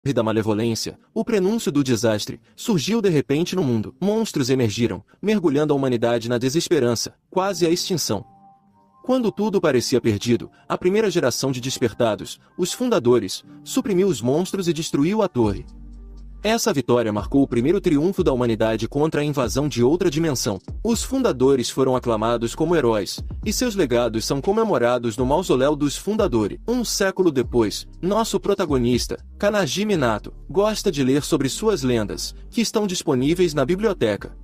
da malevolência, o prenúncio do desastre, surgiu de repente no mundo. Monstros emergiram, mergulhando a humanidade na desesperança, quase à extinção. Quando tudo parecia perdido, a primeira geração de despertados, os fundadores, suprimiu os monstros e destruiu a torre. Essa vitória marcou o primeiro triunfo da humanidade contra a invasão de outra dimensão. Os fundadores foram aclamados como heróis, e seus legados são comemorados no mausoléu dos fundadores. Um século depois, nosso protagonista, Kanagi Minato, gosta de ler sobre suas lendas, que estão disponíveis na biblioteca.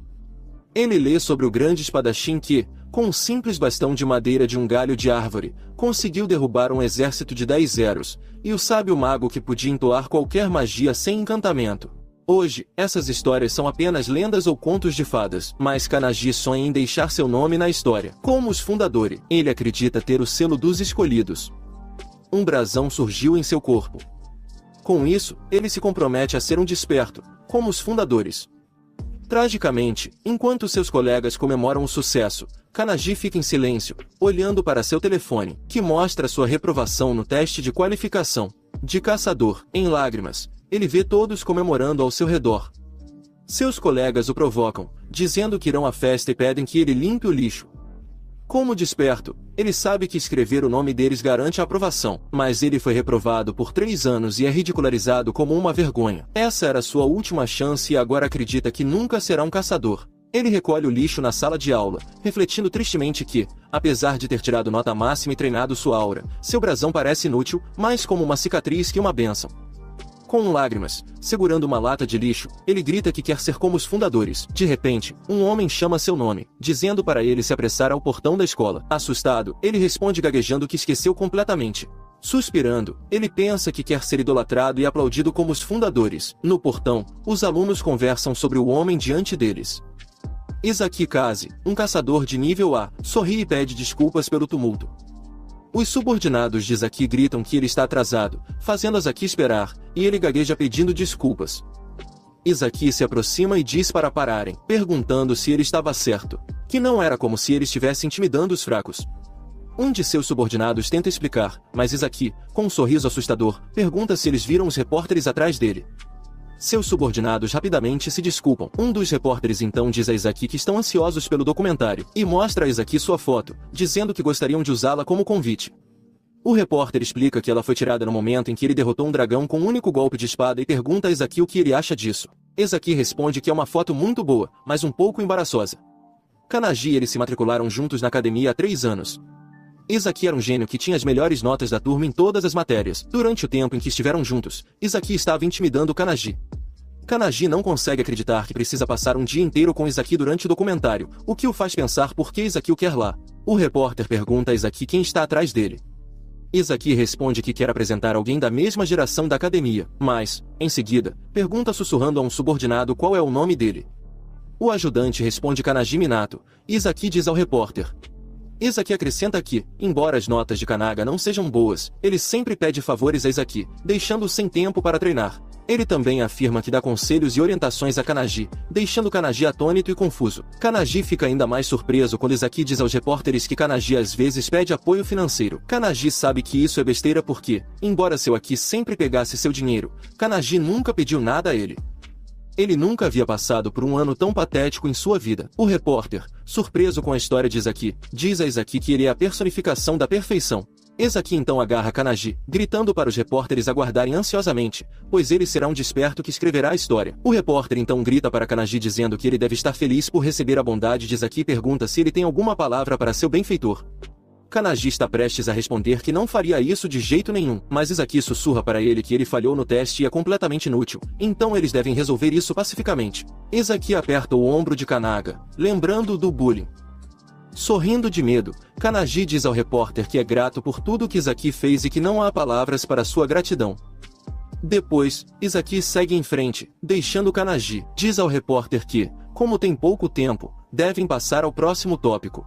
Ele lê sobre o grande espadachim que, com um simples bastão de madeira de um galho de árvore, conseguiu derrubar um exército de 10 Zeros, e o sábio mago que podia entoar qualquer magia sem encantamento. Hoje, essas histórias são apenas lendas ou contos de fadas, mas Kanagi sonha em deixar seu nome na história. Como os fundadores, ele acredita ter o selo dos escolhidos. Um brasão surgiu em seu corpo. Com isso, ele se compromete a ser um desperto, como os fundadores. Tragicamente, enquanto seus colegas comemoram o sucesso, Kanagi fica em silêncio, olhando para seu telefone, que mostra sua reprovação no teste de qualificação. De caçador, em lágrimas, ele vê todos comemorando ao seu redor. Seus colegas o provocam, dizendo que irão à festa e pedem que ele limpe o lixo. Como desperto, ele sabe que escrever o nome deles garante a aprovação, mas ele foi reprovado por 3 anos e é ridicularizado como uma vergonha. Essa era sua última chance e agora acredita que nunca será um caçador. Ele recolhe o lixo na sala de aula, refletindo tristemente que, apesar de ter tirado nota máxima e treinado sua aura, seu brasão parece inútil, mais como uma cicatriz que uma bênção. Com lágrimas, segurando uma lata de lixo, ele grita que quer ser como os fundadores. De repente, um homem chama seu nome, dizendo para ele se apressar ao portão da escola. Assustado, ele responde gaguejando que esqueceu completamente. Suspirando, ele pensa que quer ser idolatrado e aplaudido como os fundadores. No portão, os alunos conversam sobre o homem diante deles. Izaki Kaze, um caçador de nível A, sorri e pede desculpas pelo tumulto. Os subordinados de Izaki gritam que ele está atrasado, fazendo Izaki esperar, e ele gagueja pedindo desculpas. Izaki se aproxima e diz para pararem, perguntando se ele estava certo, que não era como se ele estivesse intimidando os fracos. Um de seus subordinados tenta explicar, mas Izaki, com um sorriso assustador, pergunta se eles viram os repórteres atrás dele. Seus subordinados rapidamente se desculpam. Um dos repórteres então diz a Izaki que estão ansiosos pelo documentário, e mostra a Izaki sua foto, dizendo que gostariam de usá-la como convite. O repórter explica que ela foi tirada no momento em que ele derrotou um dragão com um único golpe de espada e pergunta a Izaki o que ele acha disso. Izaki responde que é uma foto muito boa, mas um pouco embaraçosa. Kanagi e ele se matricularam juntos na academia há 3 anos. Izaki era um gênio que tinha as melhores notas da turma em todas as matérias. Durante o tempo em que estiveram juntos, Izaki estava intimidando Kanagi. Kanagi não consegue acreditar que precisa passar um dia inteiro com Izaki durante o documentário, o que o faz pensar por que Izaki o quer lá. O repórter pergunta a Izaki quem está atrás dele. Izaki responde que quer apresentar alguém da mesma geração da academia, mas, em seguida, pergunta sussurrando a um subordinado qual é o nome dele. O ajudante responde Kanagi Minato, e Izaki diz ao repórter. Izaki acrescenta que, embora as notas de Kanaga não sejam boas, ele sempre pede favores a Izaki, deixando-o sem tempo para treinar. Ele também afirma que dá conselhos e orientações a Kanagi, deixando Kanagi atônito e confuso. Kanagi fica ainda mais surpreso quando Izaki diz aos repórteres que Kanagi às vezes pede apoio financeiro. Kanagi sabe que isso é besteira porque, embora seu Aki sempre pegasse seu dinheiro, Kanagi nunca pediu nada a ele. Ele nunca havia passado por um ano tão patético em sua vida. O repórter, surpreso com a história de Izaki, diz a Izaki que ele é a personificação da perfeição. Izaki então agarra Kanagi, gritando para os repórteres aguardarem ansiosamente, pois ele será um desperto que escreverá a história. O repórter então grita para Kanagi dizendo que ele deve estar feliz por receber a bondade de Izaki e pergunta se ele tem alguma palavra para seu benfeitor. Kanagi está prestes a responder que não faria isso de jeito nenhum, mas Izaki sussurra para ele que ele falhou no teste e é completamente inútil, então eles devem resolver isso pacificamente. Izaki aperta o ombro de Kanaga, lembrando do bullying. Sorrindo de medo, Kanagi diz ao repórter que é grato por tudo que Izaki fez e que não há palavras para sua gratidão. Depois, Izaki segue em frente, deixando Kanagi. Diz ao repórter que, como tem pouco tempo, devem passar ao próximo tópico.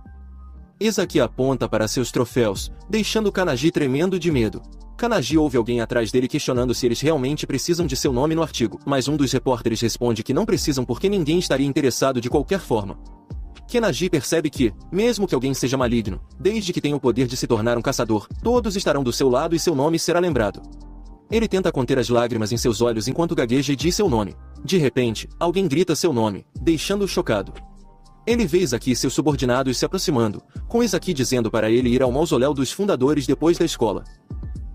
Izaki aponta para seus troféus, deixando Kanagi tremendo de medo. Kanagi ouve alguém atrás dele questionando se eles realmente precisam de seu nome no artigo, mas um dos repórteres responde que não precisam porque ninguém estaria interessado de qualquer forma. Kanagi percebe que, mesmo que alguém seja maligno, desde que tenha o poder de se tornar um caçador, todos estarão do seu lado e seu nome será lembrado. Ele tenta conter as lágrimas em seus olhos enquanto gagueja e diz seu nome. De repente, alguém grita seu nome, deixando-o chocado. Ele vê Izaki e seus subordinados se aproximando, com Izaki dizendo para ele ir ao mausoléu dos fundadores depois da escola.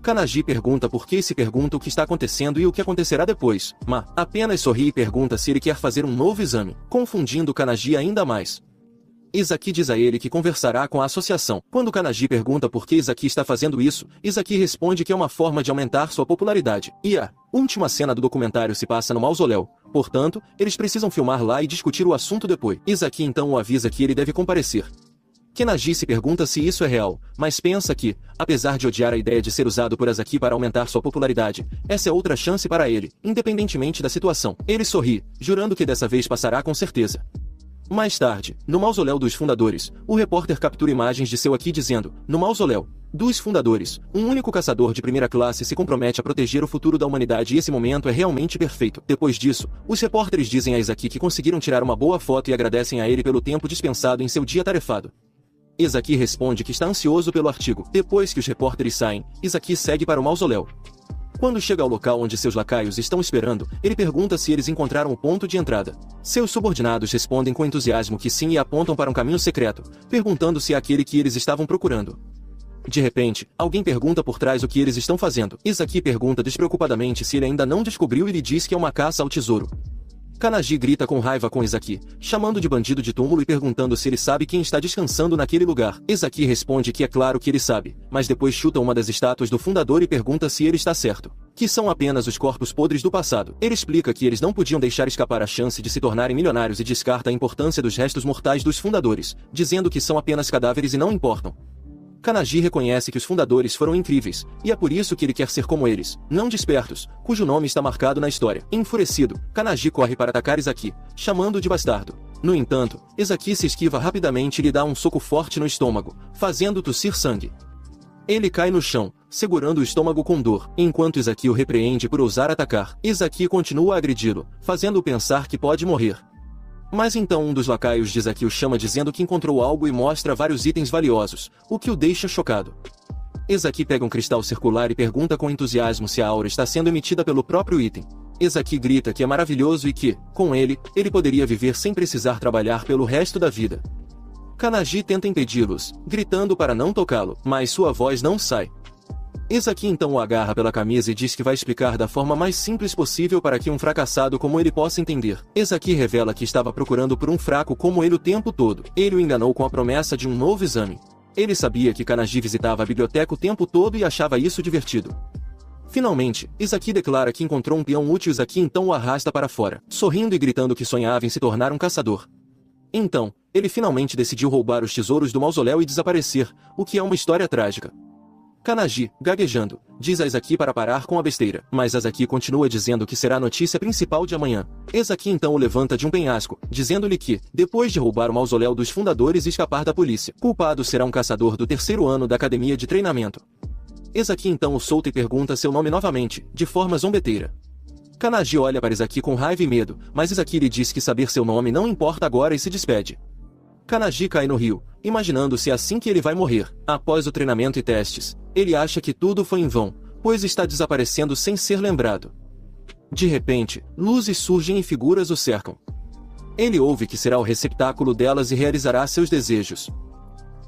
Kanagi pergunta por que e se pergunta o que está acontecendo e o que acontecerá depois. Ma apenas sorri e pergunta se ele quer fazer um novo exame, confundindo Kanagi ainda mais. Izaki diz a ele que conversará com a associação. Quando Kanagi pergunta por que Izaki está fazendo isso, Izaki responde que é uma forma de aumentar sua popularidade. E a última cena do documentário se passa no mausoléu, portanto, eles precisam filmar lá e discutir o assunto depois. Izaki então o avisa que ele deve comparecer. Kanagi se pergunta se isso é real, mas pensa que, apesar de odiar a ideia de ser usado por Izaki para aumentar sua popularidade, essa é outra chance para ele, independentemente da situação. Ele sorri, jurando que dessa vez passará com certeza. Mais tarde, no mausoléu dos fundadores, o repórter captura imagens de seu Aki dizendo, no mausoléu dos fundadores, um único caçador de primeira classe se compromete a proteger o futuro da humanidade e esse momento é realmente perfeito. Depois disso, os repórteres dizem a Izaki que conseguiram tirar uma boa foto e agradecem a ele pelo tempo dispensado em seu dia tarefado. Izaki responde que está ansioso pelo artigo. Depois que os repórteres saem, Izaki segue para o mausoléu. Quando chega ao local onde seus lacaios estão esperando, ele pergunta se eles encontraram o ponto de entrada. Seus subordinados respondem com entusiasmo que sim e apontam para um caminho secreto, perguntando se é aquele que eles estavam procurando. De repente, alguém pergunta por trás o que eles estão fazendo. Izaki pergunta despreocupadamente se ele ainda não descobriu e lhe diz que é uma caça ao tesouro. Kanagi grita com raiva com Izaki, chamando de bandido de túmulo e perguntando se ele sabe quem está descansando naquele lugar. Izaki responde que é claro que ele sabe, mas depois chuta uma das estátuas do fundador e pergunta se ele está certo. Que são apenas os corpos podres do passado. Ele explica que eles não podiam deixar escapar a chance de se tornarem milionários e descarta a importância dos restos mortais dos fundadores, dizendo que são apenas cadáveres e não importam. Kanagi reconhece que os fundadores foram incríveis, e é por isso que ele quer ser como eles, não despertos, cujo nome está marcado na história. Enfurecido, Kanagi corre para atacar Izaki, chamando-o de bastardo. No entanto, Izaki se esquiva rapidamente e lhe dá um soco forte no estômago, fazendo tossir sangue. Ele cai no chão, segurando o estômago com dor, enquanto Izaki o repreende por ousar atacar. Izaki continua a agredi-lo, fazendo-o pensar que pode morrer. Mas então um dos lacaios de Izaki o chama dizendo que encontrou algo e mostra vários itens valiosos, o que o deixa chocado. Izaki pega um cristal circular e pergunta com entusiasmo se a aura está sendo emitida pelo próprio item. Izaki grita que é maravilhoso e que, com ele poderia viver sem precisar trabalhar pelo resto da vida. Kanagi tenta impedi-los, gritando para não tocá-lo, mas sua voz não sai. Izaki então o agarra pela camisa e diz que vai explicar da forma mais simples possível para que um fracassado como ele possa entender. Izaki revela que estava procurando por um fraco como ele o tempo todo. Ele o enganou com a promessa de um novo exame. Ele sabia que Kanagi visitava a biblioteca o tempo todo e achava isso divertido. Finalmente, Izaki declara que encontrou um peão útil. Izaki então o arrasta para fora, sorrindo e gritando que sonhava em se tornar um caçador. Então, ele finalmente decidiu roubar os tesouros do mausoléu e desaparecer, o que é uma história trágica. Kanagi, gaguejando, diz a Izaki para parar com a besteira, mas Izaki continua dizendo que será a notícia principal de amanhã. Izaki então o levanta de um penhasco, dizendo-lhe que, depois de roubar o mausoléu dos fundadores e escapar da polícia, culpado será um caçador do terceiro ano da academia de treinamento. Izaki então o solta e pergunta seu nome novamente, de forma zombeteira. Kanagi olha para Izaki com raiva e medo, mas Izaki lhe diz que saber seu nome não importa agora e se despede. Kanagi cai no rio, imaginando-se assim que ele vai morrer. Após o treinamento e testes, ele acha que tudo foi em vão, pois está desaparecendo sem ser lembrado. De repente, luzes surgem e figuras o cercam. Ele ouve que será o receptáculo delas e realizará seus desejos.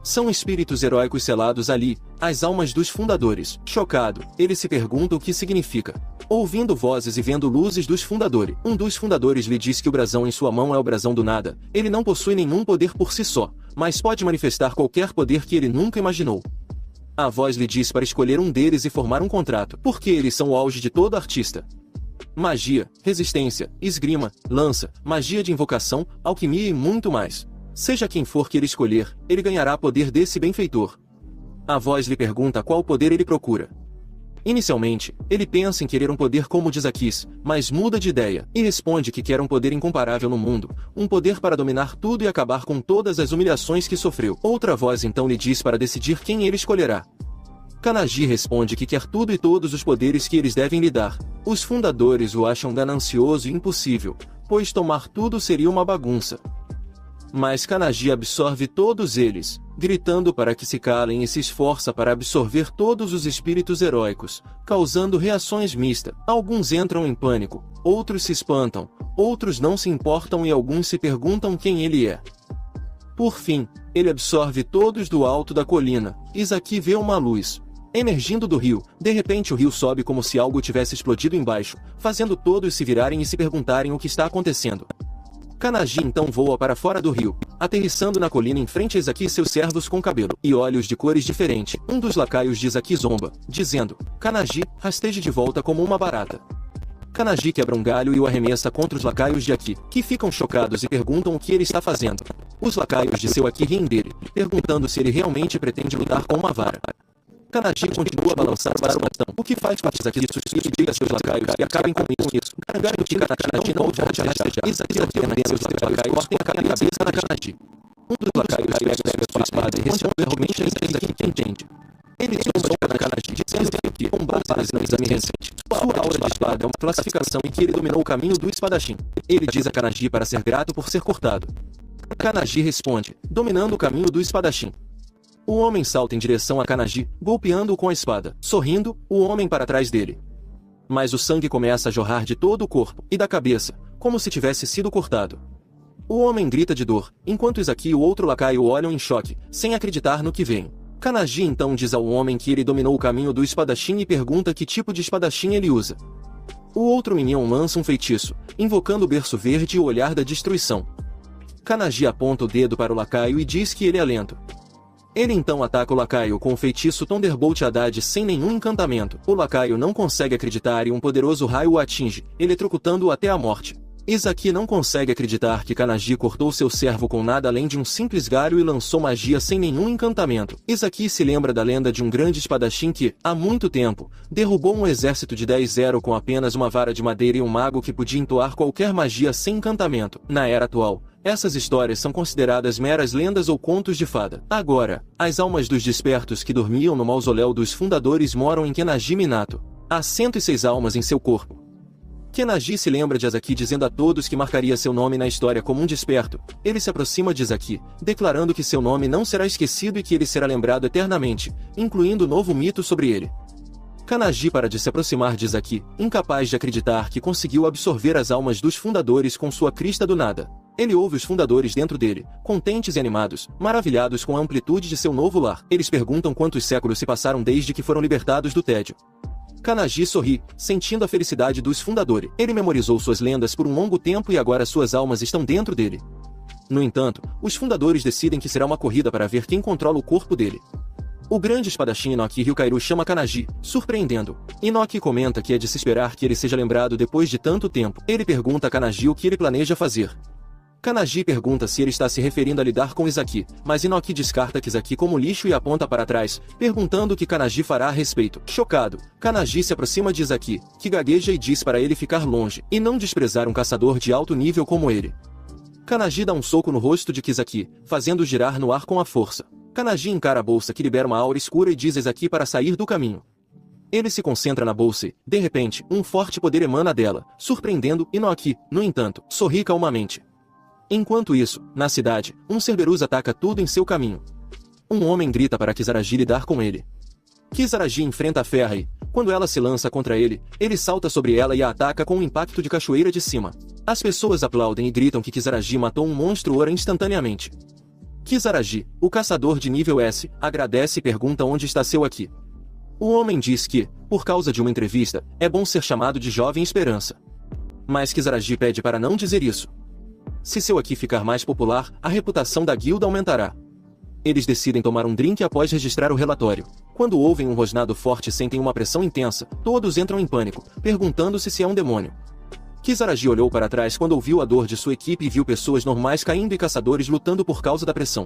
São espíritos heróicos selados ali, as almas dos fundadores. Chocado, ele se pergunta o que significa. Ouvindo vozes e vendo luzes dos fundadores, um dos fundadores lhe diz que o brasão em sua mão é o brasão do nada. Ele não possui nenhum poder por si só, mas pode manifestar qualquer poder que ele nunca imaginou. A voz lhe diz para escolher um deles e formar um contrato, porque eles são o auge de todo artista. Magia, resistência, esgrima, lança, magia de invocação, alquimia e muito mais. Seja quem for que ele escolher, ele ganhará poder desse benfeitor. A voz lhe pergunta qual poder ele procura. Inicialmente, ele pensa em querer um poder como o de Izaki, mas muda de ideia, e responde que quer um poder incomparável no mundo, um poder para dominar tudo e acabar com todas as humilhações que sofreu. Outra voz então lhe diz para decidir quem ele escolherá. Kanagi responde que quer tudo e todos os poderes que eles devem lhe dar. Os fundadores o acham ganancioso e impossível, pois tomar tudo seria uma bagunça. Mas Kanagi absorve todos eles. gritando para que se calem e se esforça para absorver todos os espíritos heróicos, causando reações mistas. Alguns entram em pânico, outros se espantam, outros não se importam e alguns se perguntam quem ele é. Por fim, ele absorve todos do alto da colina. Izaki vê uma luz emergindo do rio. De repente o rio sobe como se algo tivesse explodido embaixo, fazendo todos se virarem e se perguntarem o que está acontecendo. Kanagi então voa para fora do rio, aterrissando na colina em frente a Izaki e seus servos com cabelo e olhos de cores diferentes. Um dos lacaios de Izaki zomba, dizendo: Kanagi, rasteje de volta como uma barata. Kanagi quebra um galho e o arremessa contra os lacaios de Aki, que ficam chocados e perguntam o que ele está fazendo. Os lacaios de seu Aki riem dele, perguntando se ele realmente pretende lutar com uma vara. Kanagi continua a balançar para o bastão, o que faz com que Izaki suscite e diga a seus lacaios e acabem com isso. Garanto que Kanagi não pode rastejar. Izaki ordena que seus lacaios cortem a cabeça da Kanagi. Um dos lacaios pega sua espada e responde a Izaki que entende. Ele zomba de Kanagi, dizendo que, com base nas exame recente, sua aura de espada é uma classificação em que ele dominou o caminho do espadachim. Ele diz a Kanagi para ser grato por ser cortado. Kanagi responde, dominando o caminho do espadachim. O homem salta em direção a Kanagi, golpeando-o com a espada. Sorrindo, o homem para trás dele. Mas o sangue começa a jorrar de todo o corpo e da cabeça, como se tivesse sido cortado. O homem grita de dor, enquanto Izaki e o outro lacaio olham em choque, sem acreditar no que veem. Kanagi então diz ao homem que ele dominou o caminho do espadachim e pergunta que tipo de espadachim ele usa. O outro minion lança um feitiço, invocando o berço verde e o olhar da destruição. Kanagi aponta o dedo para o lacaio e diz que ele é lento. Ele então ataca o lacaio com o feitiço Thunderbolt Haddad sem nenhum encantamento. O lacaio não consegue acreditar e um poderoso raio o atinge, eletrocutando-o até a morte. Izaki não consegue acreditar que Kanagi cortou seu servo com nada além de um simples galho e lançou magia sem nenhum encantamento. Izaki se lembra da lenda de um grande espadachim que, há muito tempo, derrubou um exército de 10-0 com apenas uma vara de madeira e um mago que podia entoar qualquer magia sem encantamento. Na era atual, essas histórias são consideradas meras lendas ou contos de fada. Agora, as almas dos despertos que dormiam no mausoléu dos fundadores moram em Kenagi Minato. Há 106 almas em seu corpo. Kenagi se lembra de Izaki dizendo a todos que marcaria seu nome na história como um desperto. Ele se aproxima de Izaki, declarando que seu nome não será esquecido e que ele será lembrado eternamente, incluindo novo mito sobre ele. Kanagi para de se aproximar de Izaki, incapaz de acreditar que conseguiu absorver as almas dos fundadores com sua crista do nada. Ele ouve os fundadores dentro dele, contentes e animados, maravilhados com a amplitude de seu novo lar. Eles perguntam quantos séculos se passaram desde que foram libertados do tédio. Kanagi sorri, sentindo a felicidade dos fundadores. Ele memorizou suas lendas por um longo tempo e agora suas almas estão dentro dele. No entanto, os fundadores decidem que será uma corrida para ver quem controla o corpo dele. O grande espadachim Inoki Ryukairu chama Kanagi, surpreendendo. Inoki comenta que é de se esperar que ele seja lembrado depois de tanto tempo. Ele pergunta a Kanagi o que ele planeja fazer. Kanagi pergunta se ele está se referindo a lidar com Izaki, mas Inoki descarta Izaki como lixo e aponta para trás, perguntando o que Kanagi fará a respeito. Chocado, Kanagi se aproxima de Izaki, que gagueja e diz para ele ficar longe, e não desprezar um caçador de alto nível como ele. Kanagi dá um soco no rosto de Izaki, fazendo girar no ar com a força. Kanagi encara a bolsa que libera uma aura escura e diz a Izaki para sair do caminho. Ele se concentra na bolsa e, de repente, um forte poder emana dela, surpreendendo Inoki, no entanto, sorri calmamente. Enquanto isso, na cidade, um Cerberus ataca tudo em seu caminho. Um homem grita para Kisaragi lidar com ele. Kisaragi enfrenta a Ferra e, quando ela se lança contra ele, ele salta sobre ela e a ataca com um impacto de cachoeira de cima. As pessoas aplaudem e gritam que Kisaragi matou um monstro Ora instantaneamente. Kisaragi, o caçador de nível S, agradece e pergunta onde está seu Aki. O homem diz que, por causa de uma entrevista, é bom ser chamado de Jovem Esperança. Mas Kisaragi pede para não dizer isso. Se seu Aki ficar mais popular, a reputação da guilda aumentará. Eles decidem tomar um drink após registrar o relatório. Quando ouvem um rosnado forte e sentem uma pressão intensa, todos entram em pânico, perguntando-se se é um demônio. Kisaragi olhou para trás quando ouviu a dor de sua equipe e viu pessoas normais caindo e caçadores lutando por causa da pressão.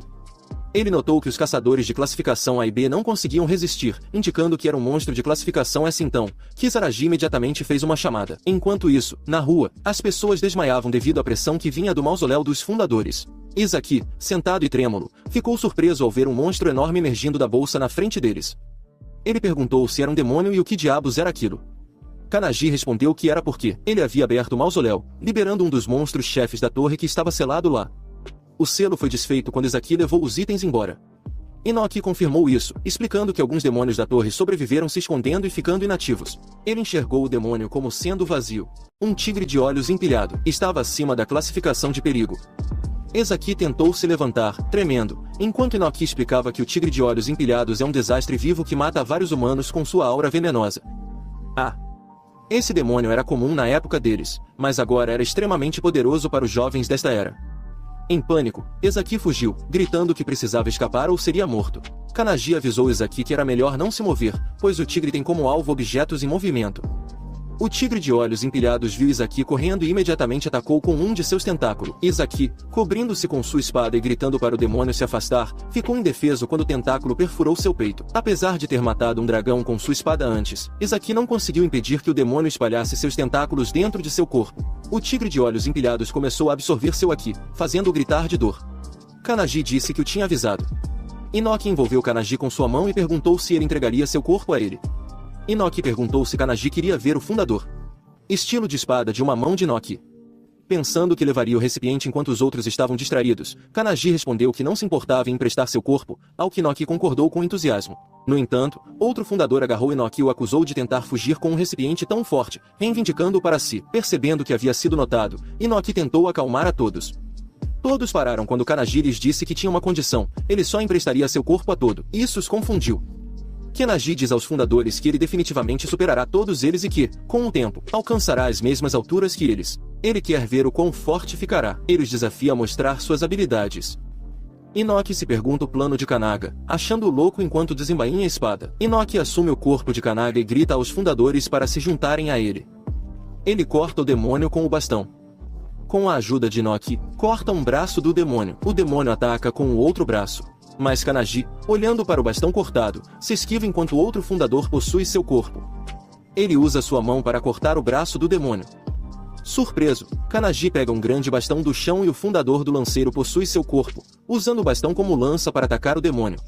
Ele notou que os caçadores de classificação A e B não conseguiam resistir, indicando que era um monstro de classificação S. Então, Kisaragi imediatamente fez uma chamada. Enquanto isso, na rua, as pessoas desmaiavam devido à pressão que vinha do mausoléu dos fundadores. Izaki, sentado e trêmulo, ficou surpreso ao ver um monstro enorme emergindo da bolsa na frente deles. Ele perguntou se era um demônio e o que diabos era aquilo. Kanagi respondeu que era porque ele havia aberto o mausoléu, liberando um dos monstros-chefes da torre que estava selado lá. O selo foi desfeito quando Izaki levou os itens embora. Inoki confirmou isso, explicando que alguns demônios da torre sobreviveram se escondendo e ficando inativos. Ele enxergou o demônio como sendo vazio. Um tigre de olhos empilhado estava acima da classificação de perigo. Ezaki tentou se levantar, tremendo, enquanto Inoki explicava que o tigre de olhos empilhados é um desastre vivo que mata vários humanos com sua aura venenosa. Esse demônio era comum na época deles, mas agora era extremamente poderoso para os jovens desta era. Em pânico, Ezaki fugiu, gritando que precisava escapar ou seria morto. Kanagi avisou Ezaki que era melhor não se mover, pois o tigre tem como alvo objetos em movimento. O tigre de olhos empilhados viu Ezaki correndo e imediatamente atacou com um de seus tentáculos. Ezaki, cobrindo-se com sua espada e gritando para o demônio se afastar, ficou indefeso quando o tentáculo perfurou seu peito. Apesar de ter matado um dragão com sua espada antes, Ezaki não conseguiu impedir que o demônio espalhasse seus tentáculos dentro de seu corpo. O tigre de olhos empilhados começou a absorver seu Aki, fazendo-o gritar de dor. Kanagi disse que o tinha avisado. Inoki envolveu Kanagi com sua mão e perguntou se ele entregaria seu corpo a ele. Inoki perguntou se Kanagi queria ver o fundador. Estilo de espada de uma mão de Inoki. Pensando que levaria o recipiente enquanto os outros estavam distraídos, Kanagi respondeu que não se importava em emprestar seu corpo, ao que Inoki concordou com entusiasmo. No entanto, outro fundador agarrou Inoki e o acusou de tentar fugir com um recipiente tão forte, reivindicando-o para si. Percebendo que havia sido notado, Inoki tentou acalmar a todos. Todos pararam quando Kanagi lhes disse que tinha uma condição: ele só emprestaria seu corpo a todo. Isso os confundiu. Kanagi diz aos fundadores que ele definitivamente superará todos eles e que, com o tempo, alcançará as mesmas alturas que eles. Ele quer ver o quão forte ficará. Ele os desafia a mostrar suas habilidades. Inoki se pergunta o plano de Kanaga, achando-o louco enquanto desembainha a espada. Inoki assume o corpo de Kanaga e grita aos fundadores para se juntarem a ele. Ele corta o demônio com o bastão. Com a ajuda de Inoki, corta um braço do demônio. O demônio ataca com o outro braço. Mas Kanagi, olhando para o bastão cortado, se esquiva enquanto outro fundador possui seu corpo. Ele usa sua mão para cortar o braço do demônio. Surpreso, Kanagi pega um grande bastão do chão e o fundador do lanceiro possui seu corpo, usando o bastão como lança para atacar o demônio.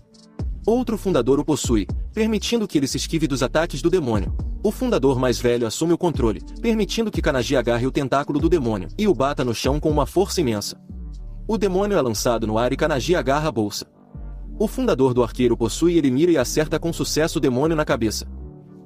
Outro fundador o possui, permitindo que ele se esquive dos ataques do demônio. O fundador mais velho assume o controle, permitindo que Kanagi agarre o tentáculo do demônio e o bata no chão com uma força imensa. O demônio é lançado no ar e Kanagi agarra a bolsa. O fundador do arqueiro possui ele mira e acerta com sucesso o demônio na cabeça.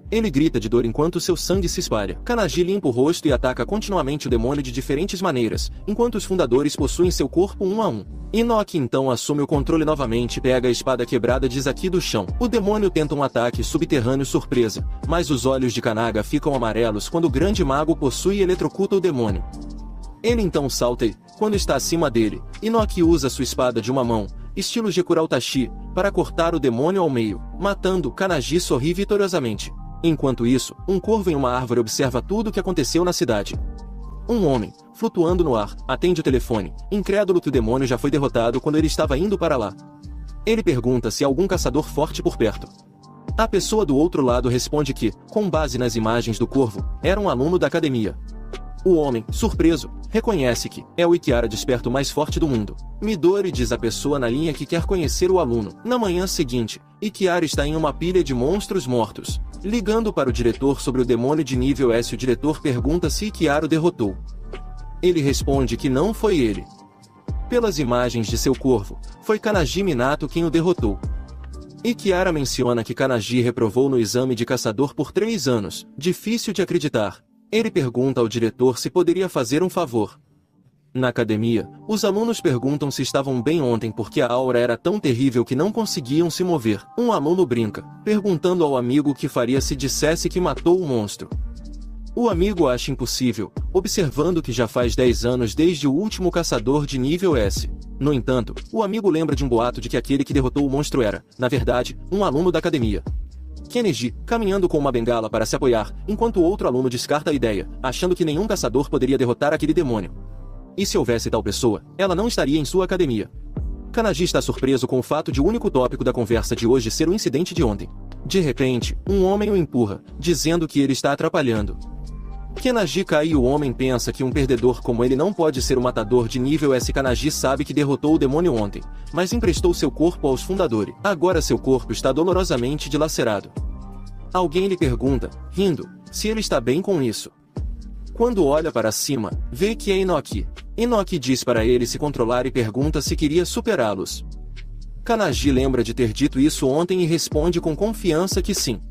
Ele grita de dor enquanto seu sangue se espalha. Kanagi limpa o rosto e ataca continuamente o demônio de diferentes maneiras, enquanto os fundadores possuem seu corpo um a um. Inoki então assume o controle novamente e pega a espada quebrada de Ezaki do chão. O demônio tenta um ataque subterrâneo surpresa, mas os olhos de Kanaga ficam amarelos quando o grande mago possui e eletrocuta o demônio. Ele então salta e, quando está acima dele, Inoki usa sua espada de uma mão, estilo Jekurau Tashi, para cortar o demônio ao meio, matando. Kanagi sorri vitoriosamente. Enquanto isso, um corvo em uma árvore observa tudo o que aconteceu na cidade. Um homem, flutuando no ar, atende o telefone, incrédulo que o demônio já foi derrotado quando ele estava indo para lá. Ele pergunta se há algum caçador forte por perto. A pessoa do outro lado responde que, com base nas imagens do corvo, era um aluno da academia. O homem, surpreso, reconhece que é o Ikiara desperto mais forte do mundo. Midori diz à pessoa na linha que quer conhecer o aluno. Na manhã seguinte, Ikiara está em uma pilha de monstros mortos. Ligando para o diretor sobre o demônio de nível S, o diretor pergunta se Ikiara o derrotou. Ele responde que não foi ele. Pelas imagens de seu corvo, foi Kanagi Minato quem o derrotou. Ikiara menciona que Kanagi reprovou no exame de caçador por 3 anos. Difícil de acreditar. Ele pergunta ao diretor se poderia fazer um favor. Na academia, os alunos perguntam se estavam bem ontem porque a aura era tão terrível que não conseguiam se mover. Um aluno brinca, perguntando ao amigo o que faria se dissesse que matou o monstro. O amigo acha impossível, observando que já faz 10 anos desde o último caçador de nível S. No entanto, o amigo lembra de um boato de que aquele que derrotou o monstro era, na verdade, um aluno da academia. Kennedy, caminhando com uma bengala para se apoiar, enquanto o outro aluno descarta a ideia, achando que nenhum caçador poderia derrotar aquele demônio. E se houvesse tal pessoa, ela não estaria em sua academia. Kanagi está surpreso com o fato de o único tópico da conversa de hoje ser o incidente de ontem. De repente, um homem o empurra, dizendo que ele está atrapalhando. Kanagi cai e o homem pensa que um perdedor como ele não pode ser o matador de nível S. Kanagi sabe que derrotou o demônio ontem, mas emprestou seu corpo aos fundadores. Agora seu corpo está dolorosamente dilacerado. Alguém lhe pergunta, rindo, se ele está bem com isso. Quando olha para cima, vê que é Inoki. Inoki diz para ele se controlar e pergunta se queria superá-los. Kanagi lembra de ter dito isso ontem e responde com confiança que sim.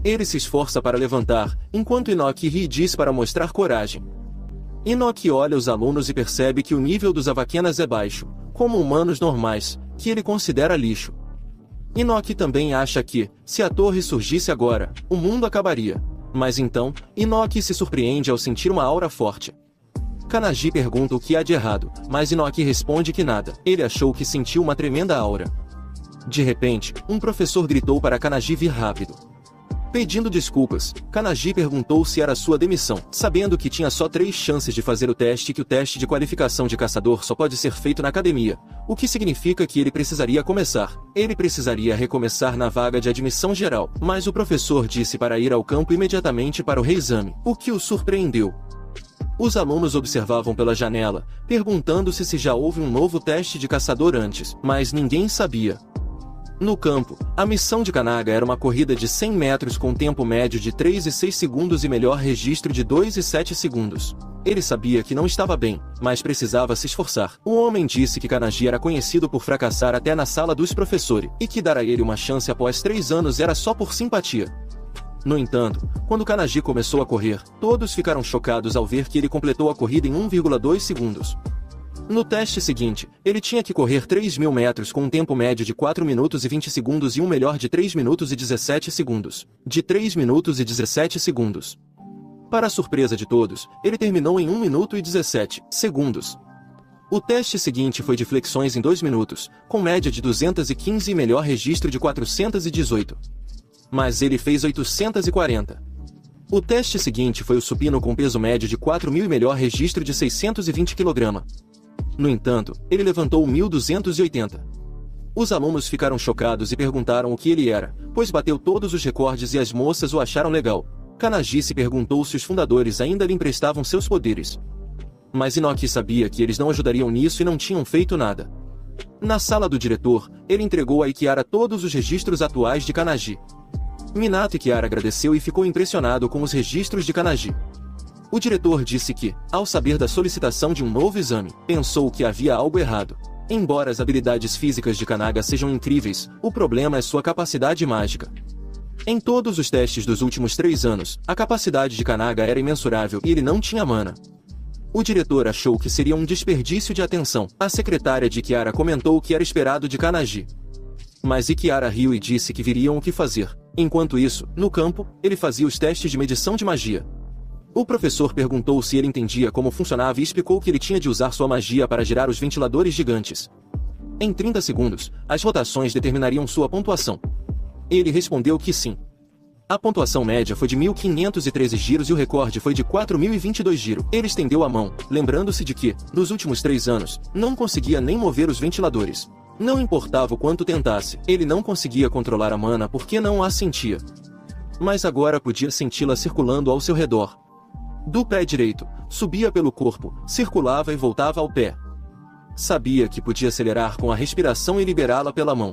Ele se esforça para levantar, enquanto Inoki ri e diz para mostrar coragem. Inoki olha os alunos e percebe que o nível dos avaquenas é baixo, como humanos normais, que ele considera lixo. Inoki também acha que, se a torre surgisse agora, o mundo acabaria. Mas então, Inoki se surpreende ao sentir uma aura forte. Kanagi pergunta o que há de errado, mas Inoki responde que nada. Ele achou que sentiu uma tremenda aura. De repente, um professor gritou para Kanagi vir rápido. Pedindo desculpas, Kanagi perguntou se era sua demissão, sabendo que tinha só 3 chances de fazer o teste e que o teste de qualificação de caçador só pode ser feito na academia, o que significa que ele precisaria começar. Ele precisaria recomeçar na vaga de admissão geral, mas o professor disse para ir ao campo imediatamente para o reexame, o que o surpreendeu. Os alunos observavam pela janela, perguntando-se se já houve um novo teste de caçador antes, mas ninguém sabia. No campo, a missão de Kanaga era uma corrida de 100 metros com tempo médio de 3 e 6 segundos e melhor registro de 2 e 7 segundos. Ele sabia que não estava bem, mas precisava se esforçar. O homem disse que Kanagi era conhecido por fracassar até na sala dos professores, e que dar a ele uma chance após 3 anos era só por simpatia. No entanto, quando Kanagi começou a correr, todos ficaram chocados ao ver que ele completou a corrida em 1,2 segundos. No teste seguinte, ele tinha que correr 3.000 metros com um tempo médio de 4 minutos e 20 segundos e um melhor de 3 minutos e 17 segundos. De 3 minutos e 17 segundos. Para a surpresa de todos, ele terminou em 1 minuto e 17 segundos. O teste seguinte foi de flexões em 2 minutos, com média de 215 e melhor registro de 418. Mas ele fez 840. O teste seguinte foi o supino com peso médio de 4.000 e melhor registro de 620 kg. No entanto, ele levantou 1.280. Os alunos ficaram chocados e perguntaram o que ele era, pois bateu todos os recordes e as moças o acharam legal. Kanagi se perguntou se os fundadores ainda lhe emprestavam seus poderes. Mas Inoki sabia que eles não ajudariam nisso e não tinham feito nada. Na sala do diretor, ele entregou a Ikiara todos os registros atuais de Kanagi. Minato Ikiara agradeceu e ficou impressionado com os registros de Kanagi. O diretor disse que, ao saber da solicitação de um novo exame, pensou que havia algo errado. Embora as habilidades físicas de Kanaga sejam incríveis, o problema é sua capacidade mágica. Em todos os testes dos últimos 3 anos, a capacidade de Kanaga era imensurável e ele não tinha mana. O diretor achou que seria um desperdício de atenção. A secretária de Ikiara comentou o que era esperado de Kanagi. Mas Ikiara riu e disse que viriam o que fazer. Enquanto isso, no campo, ele fazia os testes de medição de magia. O professor perguntou se ele entendia como funcionava e explicou que ele tinha de usar sua magia para girar os ventiladores gigantes. Em 30 segundos, as rotações determinariam sua pontuação. Ele respondeu que sim. A pontuação média foi de 1.513 giros e o recorde foi de 4.022 giros. Ele estendeu a mão, lembrando-se de que, nos últimos 3 anos, não conseguia nem mover os ventiladores. Não importava o quanto tentasse, ele não conseguia controlar a mana porque não a sentia. Mas agora podia senti-la circulando ao seu redor. Do pé direito, subia pelo corpo, circulava e voltava ao pé. Sabia que podia acelerar com a respiração e liberá-la pela mão.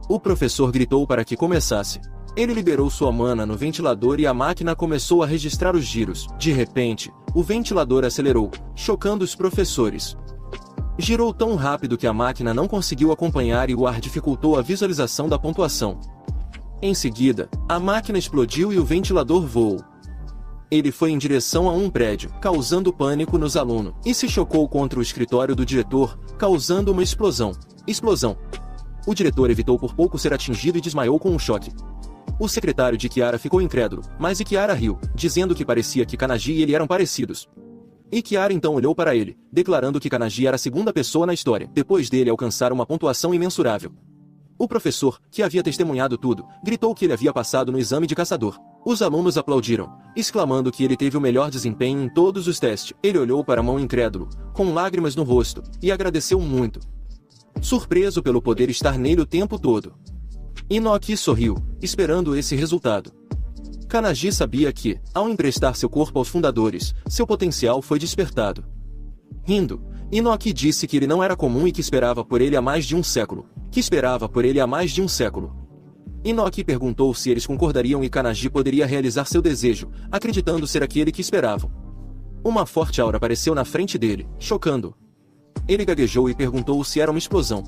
O professor gritou para que começasse. Ele liberou sua mana no ventilador e a máquina começou a registrar os giros. De repente, o ventilador acelerou, chocando os professores. Girou tão rápido que a máquina não conseguiu acompanhar e o ar dificultou a visualização da pontuação. Em seguida, a máquina explodiu e o ventilador voou. Ele foi em direção a um prédio, causando pânico nos alunos, e se chocou contra o escritório do diretor, causando uma explosão. Explosão. O diretor evitou por pouco ser atingido e desmaiou com um choque. O secretário de Ikiara ficou incrédulo, mas Ikiara riu, dizendo que parecia que Kanagi e ele eram parecidos. Ikiara então olhou para ele, declarando que Kanagi era a segunda pessoa na história, depois dele alcançar uma pontuação imensurável. O professor, que havia testemunhado tudo, gritou que ele havia passado no exame de caçador. Os alunos aplaudiram, exclamando que ele teve o melhor desempenho em todos os testes. Ele olhou para a mão incrédulo, com lágrimas no rosto, e agradeceu muito. Surpreso pelo poder estar nele o tempo todo. Inoki sorriu, esperando esse resultado. Kanagi sabia que, ao emprestar seu corpo aos fundadores, seu potencial foi despertado. Rindo, Inoki disse que ele não era comum e que esperava por ele há mais de um século. Inoki perguntou se eles concordariam e Kanagi poderia realizar seu desejo, acreditando ser aquele que esperavam. Uma forte aura apareceu na frente dele, chocando. Ele gaguejou e perguntou se era uma explosão.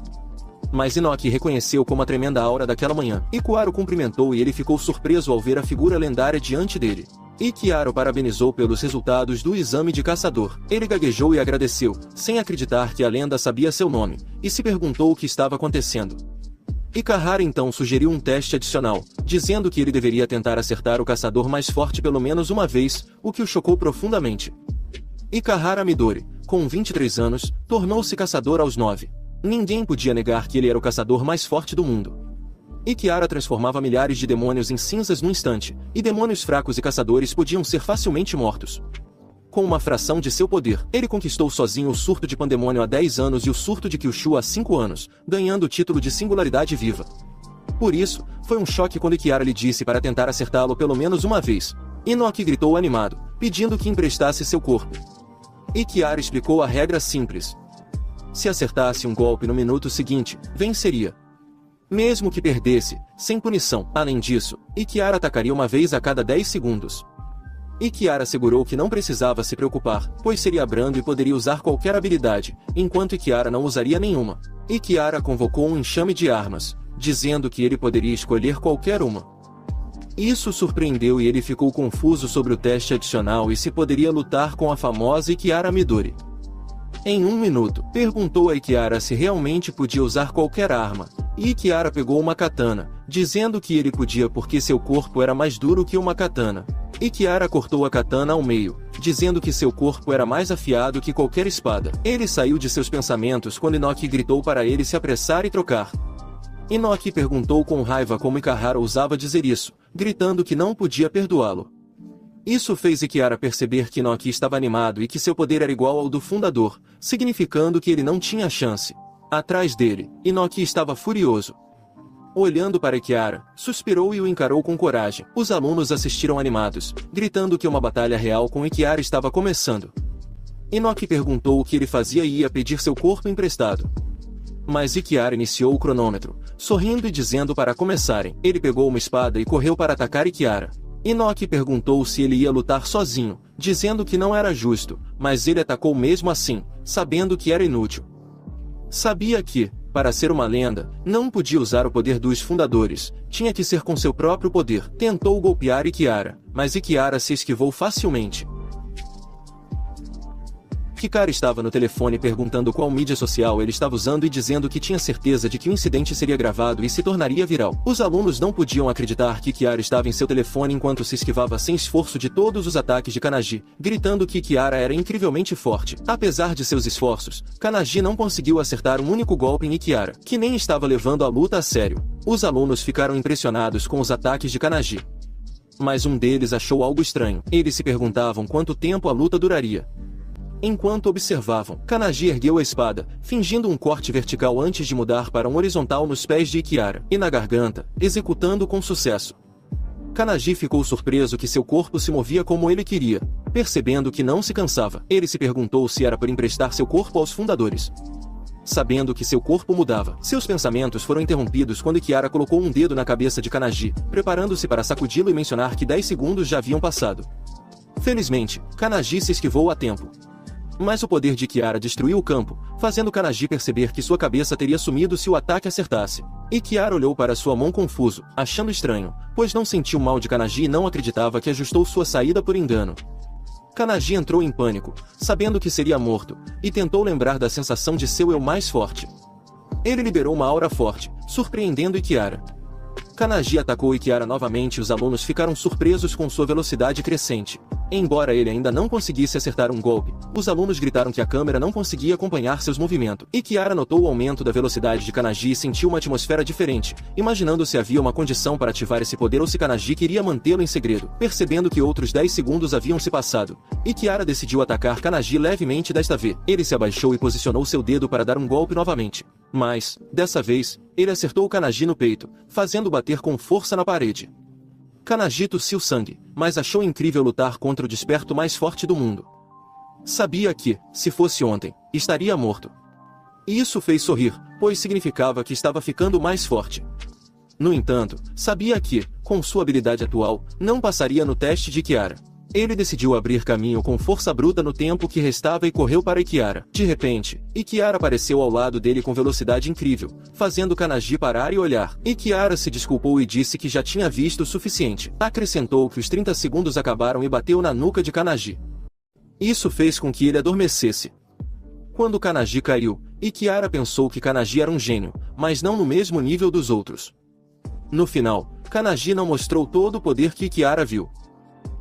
mas Inoki reconheceu como a tremenda aura daquela manhã. Ikuara o cumprimentou e ele ficou surpreso ao ver a figura lendária diante dele. Ikiara o parabenizou pelos resultados do exame de caçador. Ele gaguejou e agradeceu, sem acreditar que a lenda sabia seu nome, e se perguntou o que estava acontecendo. Ikahara então sugeriu um teste adicional, dizendo que ele deveria tentar acertar o caçador mais forte pelo menos uma vez, o que o chocou profundamente. Ikahara Midori, com 23 anos, tornou-se caçador aos 9. Ninguém podia negar que ele era o caçador mais forte do mundo. Ikiara transformava milhares de demônios em cinzas num instante, e demônios fracos e caçadores podiam ser facilmente mortos. Com uma fração de seu poder, ele conquistou sozinho o surto de Pandemônio há 10 anos e o surto de Kyushu há 5 anos, ganhando o título de singularidade viva. Por isso, foi um choque quando Ikiara lhe disse para tentar acertá-lo pelo menos uma vez. Inoki gritou animado, pedindo que emprestasse seu corpo. Ikiara explicou a regra simples. Se acertasse um golpe no minuto seguinte, venceria. Mesmo que perdesse, sem punição. Além disso, Ikiara atacaria uma vez a cada 10 segundos. Ikiara assegurou que não precisava se preocupar, pois seria brando e poderia usar qualquer habilidade, enquanto Ikiara não usaria nenhuma. Ikiara convocou um enxame de armas, dizendo que ele poderia escolher qualquer uma. Isso surpreendeu e ele ficou confuso sobre o teste adicional e se poderia lutar com a famosa Ikiara Midori. Em 1 minuto, perguntou a Ikiara se realmente podia usar qualquer arma, e Ikiara pegou uma katana, dizendo que ele podia porque seu corpo era mais duro que uma katana. Ikiara cortou a katana ao meio, dizendo que seu corpo era mais afiado que qualquer espada. Ele saiu de seus pensamentos quando Inoki gritou para ele se apressar e trocar. Inoki perguntou com raiva como Ikahara ousava dizer isso, gritando que não podia perdoá-lo. Isso fez Ikiara perceber que Inoki estava animado e que seu poder era igual ao do fundador, significando que ele não tinha chance. Atrás dele, Inoki estava furioso. Olhando para Ikiara, suspirou e o encarou com coragem. Os alunos assistiram animados, gritando que uma batalha real com Ikiara estava começando. Inoki perguntou o que ele fazia e ia pedir seu corpo emprestado. Mas Ikiara iniciou o cronômetro, sorrindo e dizendo para começarem. Ele pegou uma espada e correu para atacar Ikiara. Inoki perguntou se ele ia lutar sozinho, dizendo que não era justo, mas ele atacou mesmo assim, sabendo que era inútil. Sabia que, para ser uma lenda, não podia usar o poder dos fundadores, tinha que ser com seu próprio poder. Tentou golpear Ikiara, mas Ikiara se esquivou facilmente. Ikara estava no telefone perguntando qual mídia social ele estava usando e dizendo que tinha certeza de que o incidente seria gravado e se tornaria viral. Os alunos não podiam acreditar que Ikara estava em seu telefone enquanto se esquivava sem esforço de todos os ataques de Kanagi, gritando que Ikara era incrivelmente forte. Apesar de seus esforços, Kanagi não conseguiu acertar um único golpe em Ikara, que nem estava levando a luta a sério. Os alunos ficaram impressionados com os ataques de Kanagi. Mas um deles achou algo estranho. Eles se perguntavam quanto tempo a luta duraria. Enquanto observavam, Kanagi ergueu a espada, fingindo um corte vertical antes de mudar para um horizontal nos pés de Ikiara, e na garganta, executando com sucesso. Kanagi ficou surpreso que seu corpo se movia como ele queria. Percebendo que não se cansava, ele se perguntou se era por emprestar seu corpo aos fundadores. Sabendo que seu corpo mudava, seus pensamentos foram interrompidos quando Ikiara colocou um dedo na cabeça de Kanagi, preparando-se para sacudi-lo e mencionar que 10 segundos já haviam passado. Felizmente, Kanagi se esquivou a tempo. Mas o poder de Ikiara destruiu o campo, fazendo Kanagi perceber que sua cabeça teria sumido se o ataque acertasse. Ikiara olhou para sua mão confuso, achando estranho, pois não sentiu mal de Kanagi e não acreditava que ajustou sua saída por engano. Kanagi entrou em pânico, sabendo que seria morto, e tentou lembrar da sensação de seu eu mais forte. Ele liberou uma aura forte, surpreendendo Ikiara. Kanagi atacou Ikiara novamente e os alunos ficaram surpresos com sua velocidade crescente. Embora ele ainda não conseguisse acertar um golpe, os alunos gritaram que a câmera não conseguia acompanhar seus movimentos. Ikiara notou o aumento da velocidade de Kanagi e sentiu uma atmosfera diferente, imaginando se havia uma condição para ativar esse poder ou se Kanagi queria mantê-lo em segredo. Percebendo que outros 10 segundos haviam se passado, Ikiara decidiu atacar Kanagi levemente desta vez. Ele se abaixou e posicionou seu dedo para dar um golpe novamente. Mas, dessa vez, ele acertou Kanagi no peito, fazendo bater com força na parede. Kanagi tossiu sangue, mas achou incrível lutar contra o desperto mais forte do mundo. Sabia que, se fosse ontem, estaria morto. E isso fez sorrir, pois significava que estava ficando mais forte. No entanto, sabia que, com sua habilidade atual, não passaria no teste de Ikiara. Ele decidiu abrir caminho com força bruta no tempo que restava e correu para Ikiara. De repente, Ikiara apareceu ao lado dele com velocidade incrível, fazendo Kanagi parar e olhar. Ikiara se desculpou e disse que já tinha visto o suficiente. Acrescentou que os 30 segundos acabaram e bateu na nuca de Kanagi. Isso fez com que ele adormecesse. Quando Kanagi caiu, Ikiara pensou que Kanagi era um gênio, mas não no mesmo nível dos outros. No final, Kanagi não mostrou todo o poder que Ikiara viu.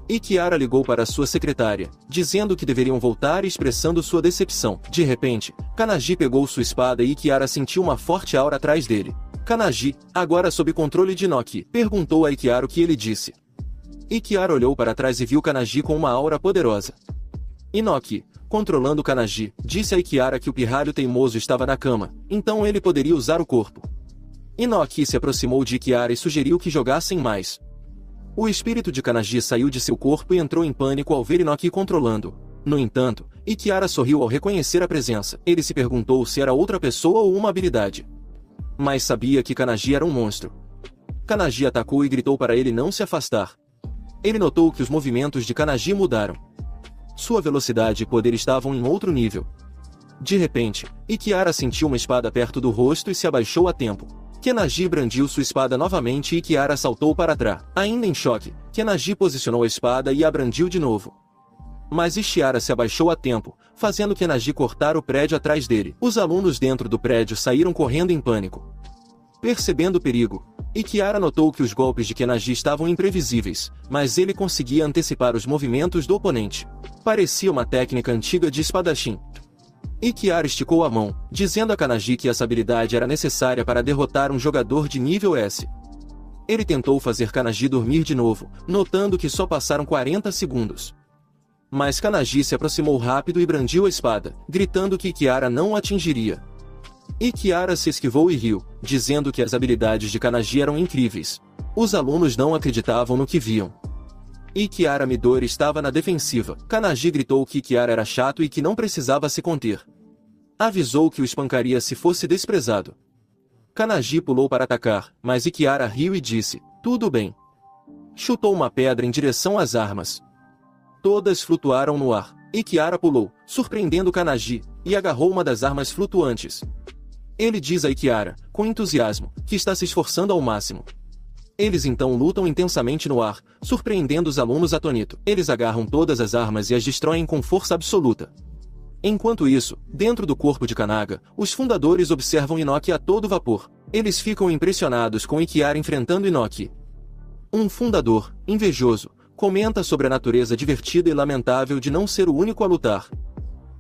Ikiara ligou para sua secretária, dizendo que deveriam voltar e expressando sua decepção. De repente, Kanagi pegou sua espada e Ikiara sentiu uma forte aura atrás dele. Kanagi, agora sob controle de Inoki, perguntou a Ikiara o que ele disse. Ikiara olhou para trás e viu Kanagi com uma aura poderosa. Inoki, controlando Kanagi, disse a Ikiara que o pirralho teimoso estava na cama, então ele poderia usar o corpo. Inoki se aproximou de Ikiara e sugeriu que jogassem mais. O espírito de Kanagi saiu de seu corpo e entrou em pânico ao ver Inoki controlando. No entanto, Ikiara sorriu ao reconhecer a presença. Ele se perguntou se era outra pessoa ou uma habilidade. Mas sabia que Kanagi era um monstro. Kanagi atacou e gritou para ele não se afastar. Ele notou que os movimentos de Kanagi mudaram. Sua velocidade e poder estavam em outro nível. De repente, Ikiara sentiu uma espada perto do rosto e se abaixou a tempo. Kanagi brandiu sua espada novamente e Ikiara saltou para trás. Ainda em choque, Kanagi posicionou a espada e a brandiu de novo. Mas Ikiara se abaixou a tempo, fazendo Kanagi cortar o prédio atrás dele. Os alunos dentro do prédio saíram correndo em pânico. Percebendo o perigo, Ikiara notou que os golpes de Kanagi estavam imprevisíveis, mas ele conseguia antecipar os movimentos do oponente. Parecia uma técnica antiga de espadachim. Ikiara esticou a mão, dizendo a Kanagi que essa habilidade era necessária para derrotar um jogador de nível S. Ele tentou fazer Kanagi dormir de novo, notando que só passaram 40 segundos. Mas Kanagi se aproximou rápido e brandiu a espada, gritando que Ikiara não o atingiria. Ikiara se esquivou e riu, dizendo que as habilidades de Kanagi eram incríveis. Os alunos não acreditavam no que viam. Ikiara Midori estava na defensiva. Kanagi gritou que Ikiara era chato e que não precisava se conter. Avisou que o espancaria se fosse desprezado. Kanagi pulou para atacar, mas Ikiara riu e disse, tudo bem. Chutou uma pedra em direção às armas. Todas flutuaram no ar. Ikiara pulou, surpreendendo Kanagi, e agarrou uma das armas flutuantes. Ele diz a Ikiara, com entusiasmo, que está se esforçando ao máximo. Eles então lutam intensamente no ar, surpreendendo os alunos atônitos. Eles agarram todas as armas e as destroem com força absoluta. Enquanto isso, dentro do corpo de Kanaga, os fundadores observam Inoki a todo vapor. Eles ficam impressionados com Ikiara enfrentando Inoki. Um fundador, invejoso, comenta sobre a natureza divertida e lamentável de não ser o único a lutar.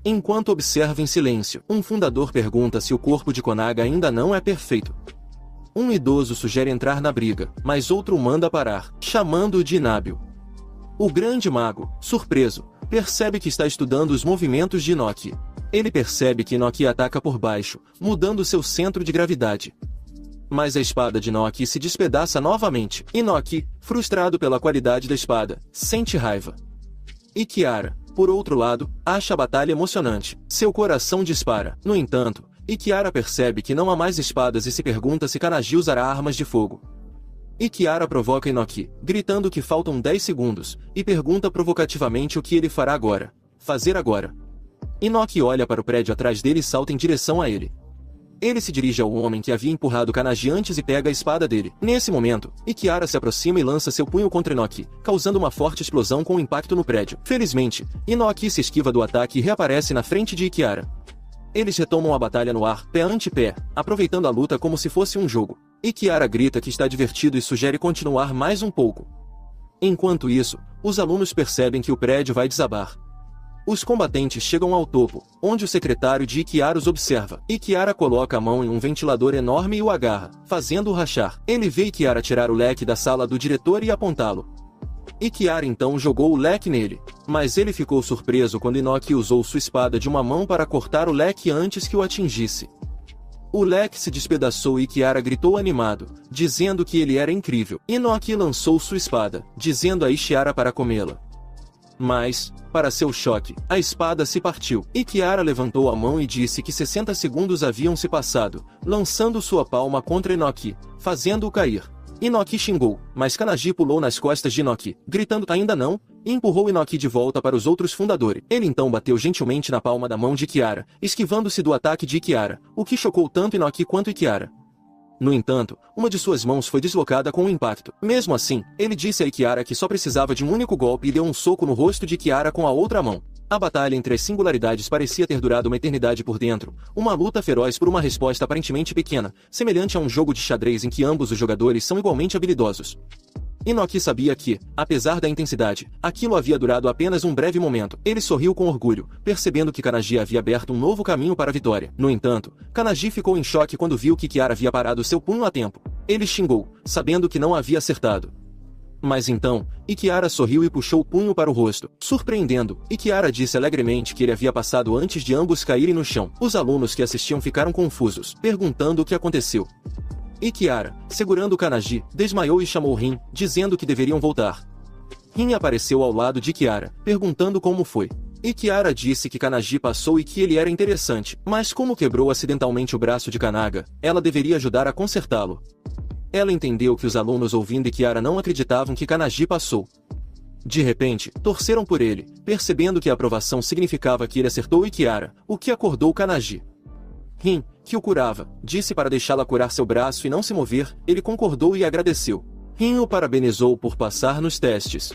Enquanto observa em silêncio, um fundador pergunta se o corpo de Konaga ainda não é perfeito. Um idoso sugere entrar na briga, mas outro manda parar, chamando-o de inábil. O grande mago, surpreso, percebe que está estudando os movimentos de Inoki. Ele percebe que Inoki ataca por baixo, mudando seu centro de gravidade. Mas a espada de Inoki se despedaça novamente. Inoki, frustrado pela qualidade da espada, sente raiva. Ikiara, por outro lado, acha a batalha emocionante. Seu coração dispara. No entanto, Ikiara percebe que não há mais espadas e se pergunta se Kanagi usará armas de fogo. Ikiara provoca Inoki, gritando que faltam 10 segundos, e pergunta provocativamente o que ele fará agora. Fazer agora. Inoki olha para o prédio atrás dele e salta em direção a ele. Ele se dirige ao homem que havia empurrado Kanagi antes e pega a espada dele. Nesse momento, Ikiara se aproxima e lança seu punho contra Inoki, causando uma forte explosão com impacto no prédio. Felizmente, Inoki se esquiva do ataque e reaparece na frente de Ikiara. Eles retomam a batalha no ar, pé ante pé, aproveitando a luta como se fosse um jogo. Ikiara grita que está divertido e sugere continuar mais um pouco. Enquanto isso, os alunos percebem que o prédio vai desabar. Os combatentes chegam ao topo, onde o secretário de Ikiara os observa. Ikiara coloca a mão em um ventilador enorme e o agarra, fazendo-o rachar. Ele vê Ikiara tirar o leque da sala do diretor e apontá-lo. Ikiara então jogou o leque nele, mas ele ficou surpreso quando Inoki usou sua espada de uma mão para cortar o leque antes que o atingisse. O leque se despedaçou e Ikiara gritou animado, dizendo que ele era incrível. Inoki lançou sua espada, dizendo a Ikiara para comê-la. Mas, para seu choque, a espada se partiu. Ikiara levantou a mão e disse que 60 segundos haviam se passado, lançando sua palma contra Inoki, fazendo-o cair. Inoki xingou, mas Kanagi pulou nas costas de Inoki, gritando ainda não, e empurrou Inoki de volta para os outros fundadores. Ele então bateu gentilmente na palma da mão de Kiara, esquivando-se do ataque de Kiara, o que chocou tanto Inoki quanto Kiara. No entanto, uma de suas mãos foi deslocada com o impacto. Mesmo assim, ele disse a Kiara que só precisava de um único golpe e deu um soco no rosto de Kiara com a outra mão. A batalha entre as singularidades parecia ter durado uma eternidade por dentro, uma luta feroz por uma resposta aparentemente pequena, semelhante a um jogo de xadrez em que ambos os jogadores são igualmente habilidosos. Inoki sabia que, apesar da intensidade, aquilo havia durado apenas um breve momento. Ele sorriu com orgulho, percebendo que Kanagi havia aberto um novo caminho para a vitória. No entanto, Kanagi ficou em choque quando viu que Kiara havia parado seu punho a tempo. Ele xingou, sabendo que não havia acertado. Mas então, Kiara sorriu e puxou o punho para o rosto, surpreendendo. Kiara disse alegremente que ele havia passado antes de ambos caírem no chão. Os alunos que assistiam ficaram confusos, perguntando o que aconteceu. Kiara, segurando Kanagi, desmaiou e chamou Rin, dizendo que deveriam voltar. Rin apareceu ao lado de Kiara, perguntando como foi. Kiara disse que Kanagi passou e que ele era interessante, mas como quebrou acidentalmente o braço de Kanaga, ela deveria ajudar a consertá-lo. Ela entendeu que os alunos ouvindo Kiara não acreditavam que Kanagi passou. De repente, torceram por ele, percebendo que a aprovação significava que ele acertou Kiara, o que acordou Kanagi. Rin, que o curava, disse para deixá-la curar seu braço e não se mover, ele concordou e agradeceu. Rin o parabenizou por passar nos testes.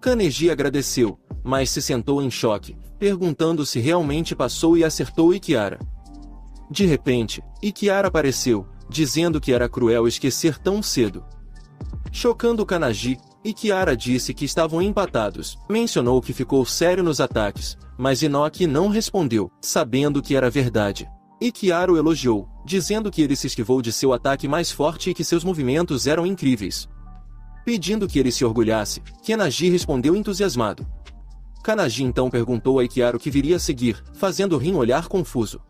Kanegi agradeceu, mas se sentou em choque, perguntando se realmente passou e acertou Kiara. De repente, Kiara apareceu, dizendo que era cruel esquecer tão cedo. Chocando Kanagi, Kiara disse que estavam empatados. Mencionou que ficou sério nos ataques, mas Inoki não respondeu, sabendo que era verdade. Kiara o elogiou, dizendo que ele se esquivou de seu ataque mais forte e que seus movimentos eram incríveis. Pedindo que ele se orgulhasse, Kanagi respondeu entusiasmado. Kanagi então perguntou a Kiara o que viria a seguir, fazendo Rin olhar confuso.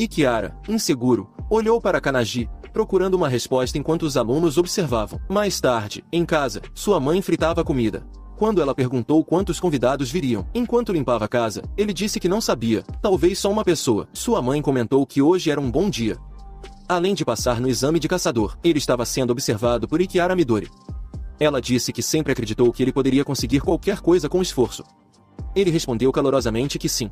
Kiara, inseguro, olhou para Kanagi, procurando uma resposta enquanto os alunos observavam. Mais tarde, em casa, sua mãe fritava a comida. Quando ela perguntou quantos convidados viriam, enquanto limpava a casa, ele disse que não sabia, talvez só uma pessoa. Sua mãe comentou que hoje era um bom dia. Além de passar no exame de caçador, ele estava sendo observado por Kiara Midori. Ela disse que sempre acreditou que ele poderia conseguir qualquer coisa com esforço. Ele respondeu calorosamente que sim.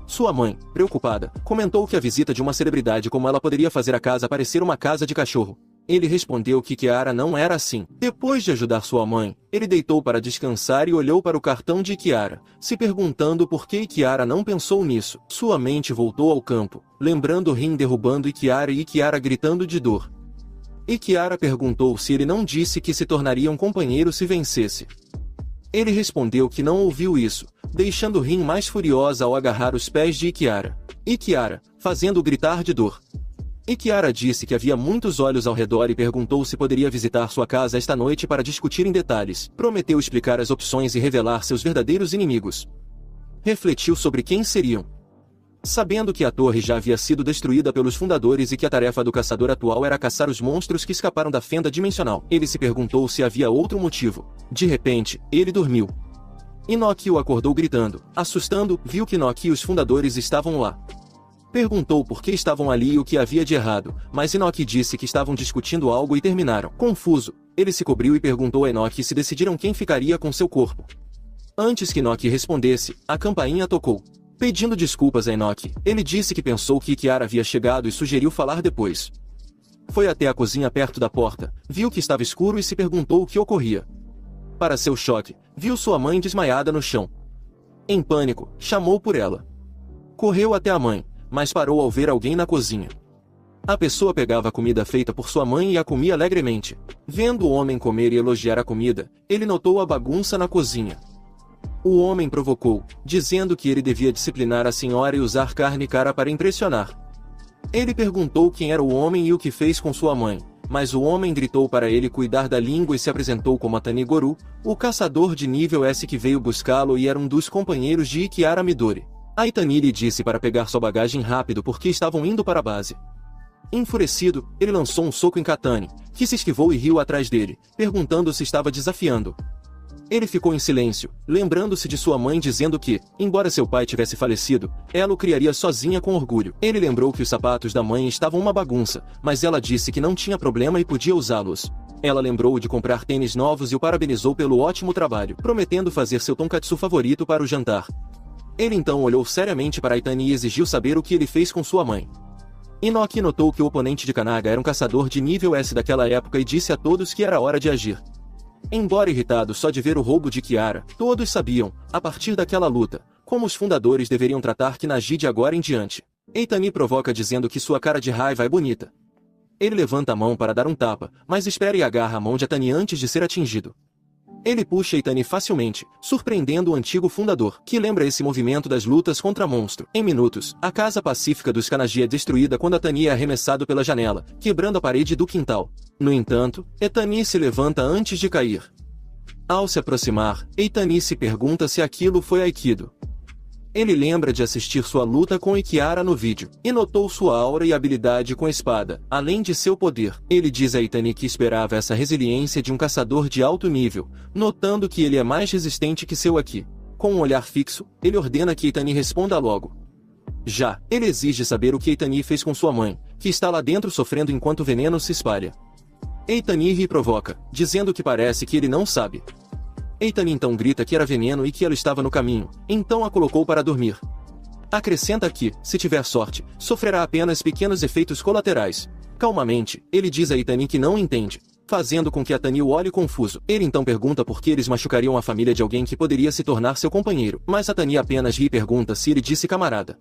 Sua mãe, preocupada, comentou que a visita de uma celebridade como ela poderia fazer a casa parecer uma casa de cachorro. Ele respondeu que Kiara não era assim. Depois de ajudar sua mãe, ele deitou para descansar e olhou para o cartão de Kiara, se perguntando por que Kiara não pensou nisso. Sua mente voltou ao campo, lembrando Rin derrubando Kiara e Kiara gritando de dor. Kiara perguntou se ele não disse que se tornaria um companheiro se vencesse. Ele respondeu que não ouviu isso, deixando Rin mais furiosa ao agarrar os pés de Kiara. Kiara, fazendo-o gritar de dor. Kiara disse que havia muitos olhos ao redor e perguntou se poderia visitar sua casa esta noite para discutir em detalhes. Prometeu explicar as opções e revelar seus verdadeiros inimigos. Refletiu sobre quem seriam. Sabendo que a torre já havia sido destruída pelos fundadores e que a tarefa do caçador atual era caçar os monstros que escaparam da fenda dimensional, ele se perguntou se havia outro motivo. De repente, ele dormiu. Inoki o acordou gritando. Assustando, viu que Inoki e os fundadores estavam lá. Perguntou por que estavam ali e o que havia de errado, mas Inoki disse que estavam discutindo algo e terminaram. Confuso, ele se cobriu e perguntou a Inoki se decidiram quem ficaria com seu corpo. Antes que Inoki respondesse, a campainha tocou. Pedindo desculpas a Inoki, ele disse que pensou que Kiara havia chegado e sugeriu falar depois. Foi até a cozinha perto da porta, viu que estava escuro e se perguntou o que ocorria. Para seu choque, viu sua mãe desmaiada no chão. Em pânico, chamou por ela. Correu até a mãe, mas parou ao ver alguém na cozinha. A pessoa pegava a comida feita por sua mãe e a comia alegremente. Vendo o homem comer e elogiar a comida, ele notou a bagunça na cozinha. O homem provocou, dizendo que ele devia disciplinar a senhora e usar carne cara para impressionar. Ele perguntou quem era o homem e o que fez com sua mãe, mas o homem gritou para ele cuidar da língua e se apresentou como Atanigoru, o caçador de nível S que veio buscá-lo e era um dos companheiros de Kiara Midori. A Itani lhe disse para pegar sua bagagem rápido porque estavam indo para a base. Enfurecido, ele lançou um soco em Katani, que se esquivou e riu atrás dele, perguntando se estava desafiando. Ele ficou em silêncio, lembrando-se de sua mãe dizendo que, embora seu pai tivesse falecido, ela o criaria sozinha com orgulho. Ele lembrou que os sapatos da mãe estavam uma bagunça, mas ela disse que não tinha problema e podia usá-los. Ela lembrou de comprar tênis novos e o parabenizou pelo ótimo trabalho, prometendo fazer seu tonkatsu favorito para o jantar. Ele então olhou seriamente para Aitani e exigiu saber o que ele fez com sua mãe. Inoki notou que o oponente de Kanaga era um caçador de nível S daquela época e disse a todos que era hora de agir. Embora irritado só de ver o roubo de Kiara, todos sabiam, a partir daquela luta, como os fundadores deveriam tratar Kinaji de agora em diante. Aitani provoca dizendo que sua cara de raiva é bonita. Ele levanta a mão para dar um tapa, mas espera e agarra a mão de Aitani antes de ser atingido. Ele puxa Aitani facilmente, surpreendendo o antigo fundador, que lembra esse movimento das lutas contra monstro. Em minutos, a casa pacífica dos Kanaji é destruída quando Aitani é arremessado pela janela, quebrando a parede do quintal. No entanto, Aitani se levanta antes de cair. Ao se aproximar, Aitani se pergunta se aquilo foi Aikido. Ele lembra de assistir sua luta com Kiara no vídeo, e notou sua aura e habilidade com a espada, além de seu poder. Ele diz a Aitani que esperava essa resiliência de um caçador de alto nível, notando que ele é mais resistente que seu Aki. Com um olhar fixo, ele ordena que Aitani responda logo. Já, ele exige saber o que Aitani fez com sua mãe, que está lá dentro sofrendo enquanto o veneno se espalha. Aitani ri e provoca, dizendo que parece que ele não sabe. Aitani então grita que era veneno e que ela estava no caminho, então a colocou para dormir. Acrescenta que, se tiver sorte, sofrerá apenas pequenos efeitos colaterais. Calmamente, ele diz a Aitani que não entende, fazendo com que Aitani o olhe confuso. Ele então pergunta por que eles machucariam a família de alguém que poderia se tornar seu companheiro, mas Aitani apenas ri e pergunta se ele disse camarada.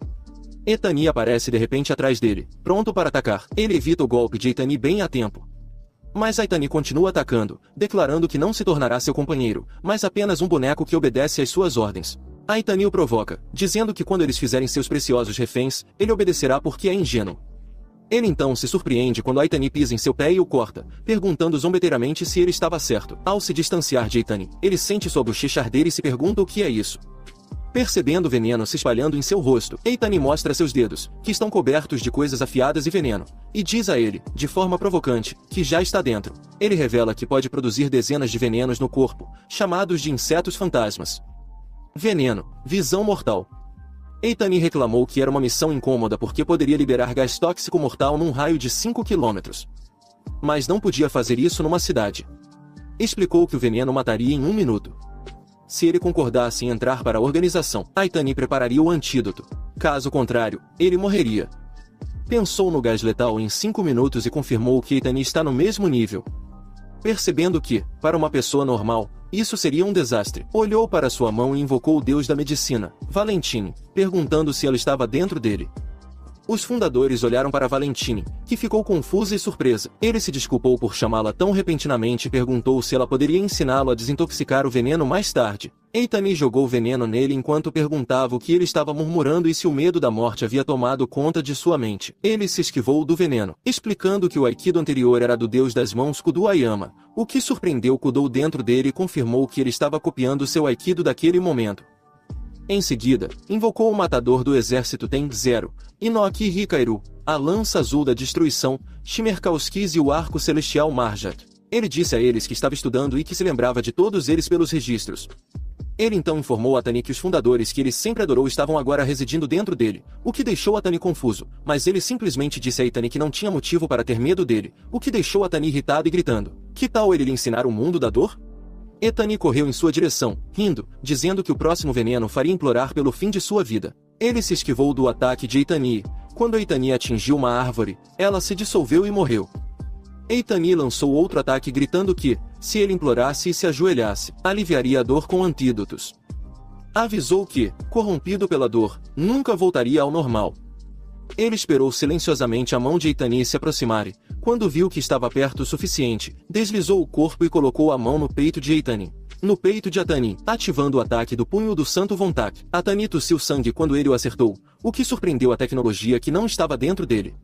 Aitani aparece de repente atrás dele, pronto para atacar. Ele evita o golpe de Aitani bem a tempo. Mas Aitani continua atacando, declarando que não se tornará seu companheiro, mas apenas um boneco que obedece às suas ordens. Aitani o provoca, dizendo que quando eles fizerem seus preciosos reféns, ele obedecerá porque é ingênuo. Ele então se surpreende quando Aitani pisa em seu pé e o corta, perguntando zombeteiramente se ele estava certo. Ao se distanciar de Aitani, ele sente sua bochecha arder e se pergunta o que é isso. Percebendo o veneno se espalhando em seu rosto, Aitani mostra seus dedos, que estão cobertos de coisas afiadas e veneno, e diz a ele, de forma provocante, que já está dentro. Ele revela que pode produzir dezenas de venenos no corpo, chamados de insetos fantasmas. Veneno, visão mortal. Aitani reclamou que era uma missão incômoda porque poderia liberar gás tóxico mortal num raio de 5 km. Mas não podia fazer isso numa cidade. Explicou que o veneno mataria em 1 minuto. Se ele concordasse em entrar para a organização, Aitani prepararia o antídoto. Caso contrário, ele morreria. Pensou no gás letal em 5 minutos e confirmou que Aitani está no mesmo nível. Percebendo que, para uma pessoa normal, isso seria um desastre, olhou para sua mão e invocou o deus da medicina, Valentine, perguntando se ela estava dentro dele. Os fundadores olharam para Valentine, que ficou confusa e surpresa. Ele se desculpou por chamá-la tão repentinamente e perguntou se ela poderia ensiná-lo a desintoxicar o veneno mais tarde. Aitani jogou o veneno nele enquanto perguntava o que ele estava murmurando e se o medo da morte havia tomado conta de sua mente. Ele se esquivou do veneno, explicando que o Aikido anterior era do deus das mãos Kudo Ayama, o que surpreendeu Kudo dentro dele e confirmou que ele estava copiando seu Aikido daquele momento. Em seguida, invocou o matador do exército Ten Zero, Inoki Hikairu, a lança azul da destruição, Shimerkauskis e o arco celestial Marjat. Ele disse a eles que estava estudando e que se lembrava de todos eles pelos registros. Ele então informou a Aitani que os fundadores que ele sempre adorou estavam agora residindo dentro dele, o que deixou Aitani confuso, mas ele simplesmente disse a Aitani que não tinha motivo para ter medo dele, o que deixou Aitani irritado e gritando: "Que tal ele lhe ensinar o mundo da dor?" Aitani correu em sua direção, rindo, dizendo que o próximo veneno faria implorar pelo fim de sua vida. Ele se esquivou do ataque de Aitani. Quando Aitani atingiu uma árvore, ela se dissolveu e morreu. Aitani lançou outro ataque gritando que, se ele implorasse e se ajoelhasse, aliviaria a dor com antídotos. Avisou que, corrompido pela dor, nunca voltaria ao normal. Ele esperou silenciosamente a mão de Aitani se aproximar e, quando viu que estava perto o suficiente, deslizou o corpo e colocou a mão no peito de Aitani. No peito de Aitani, ativando o ataque do punho do Santo Vontak. Aitani tossiu sangue quando ele o acertou, o que surpreendeu a tecnologia que não estava dentro dele.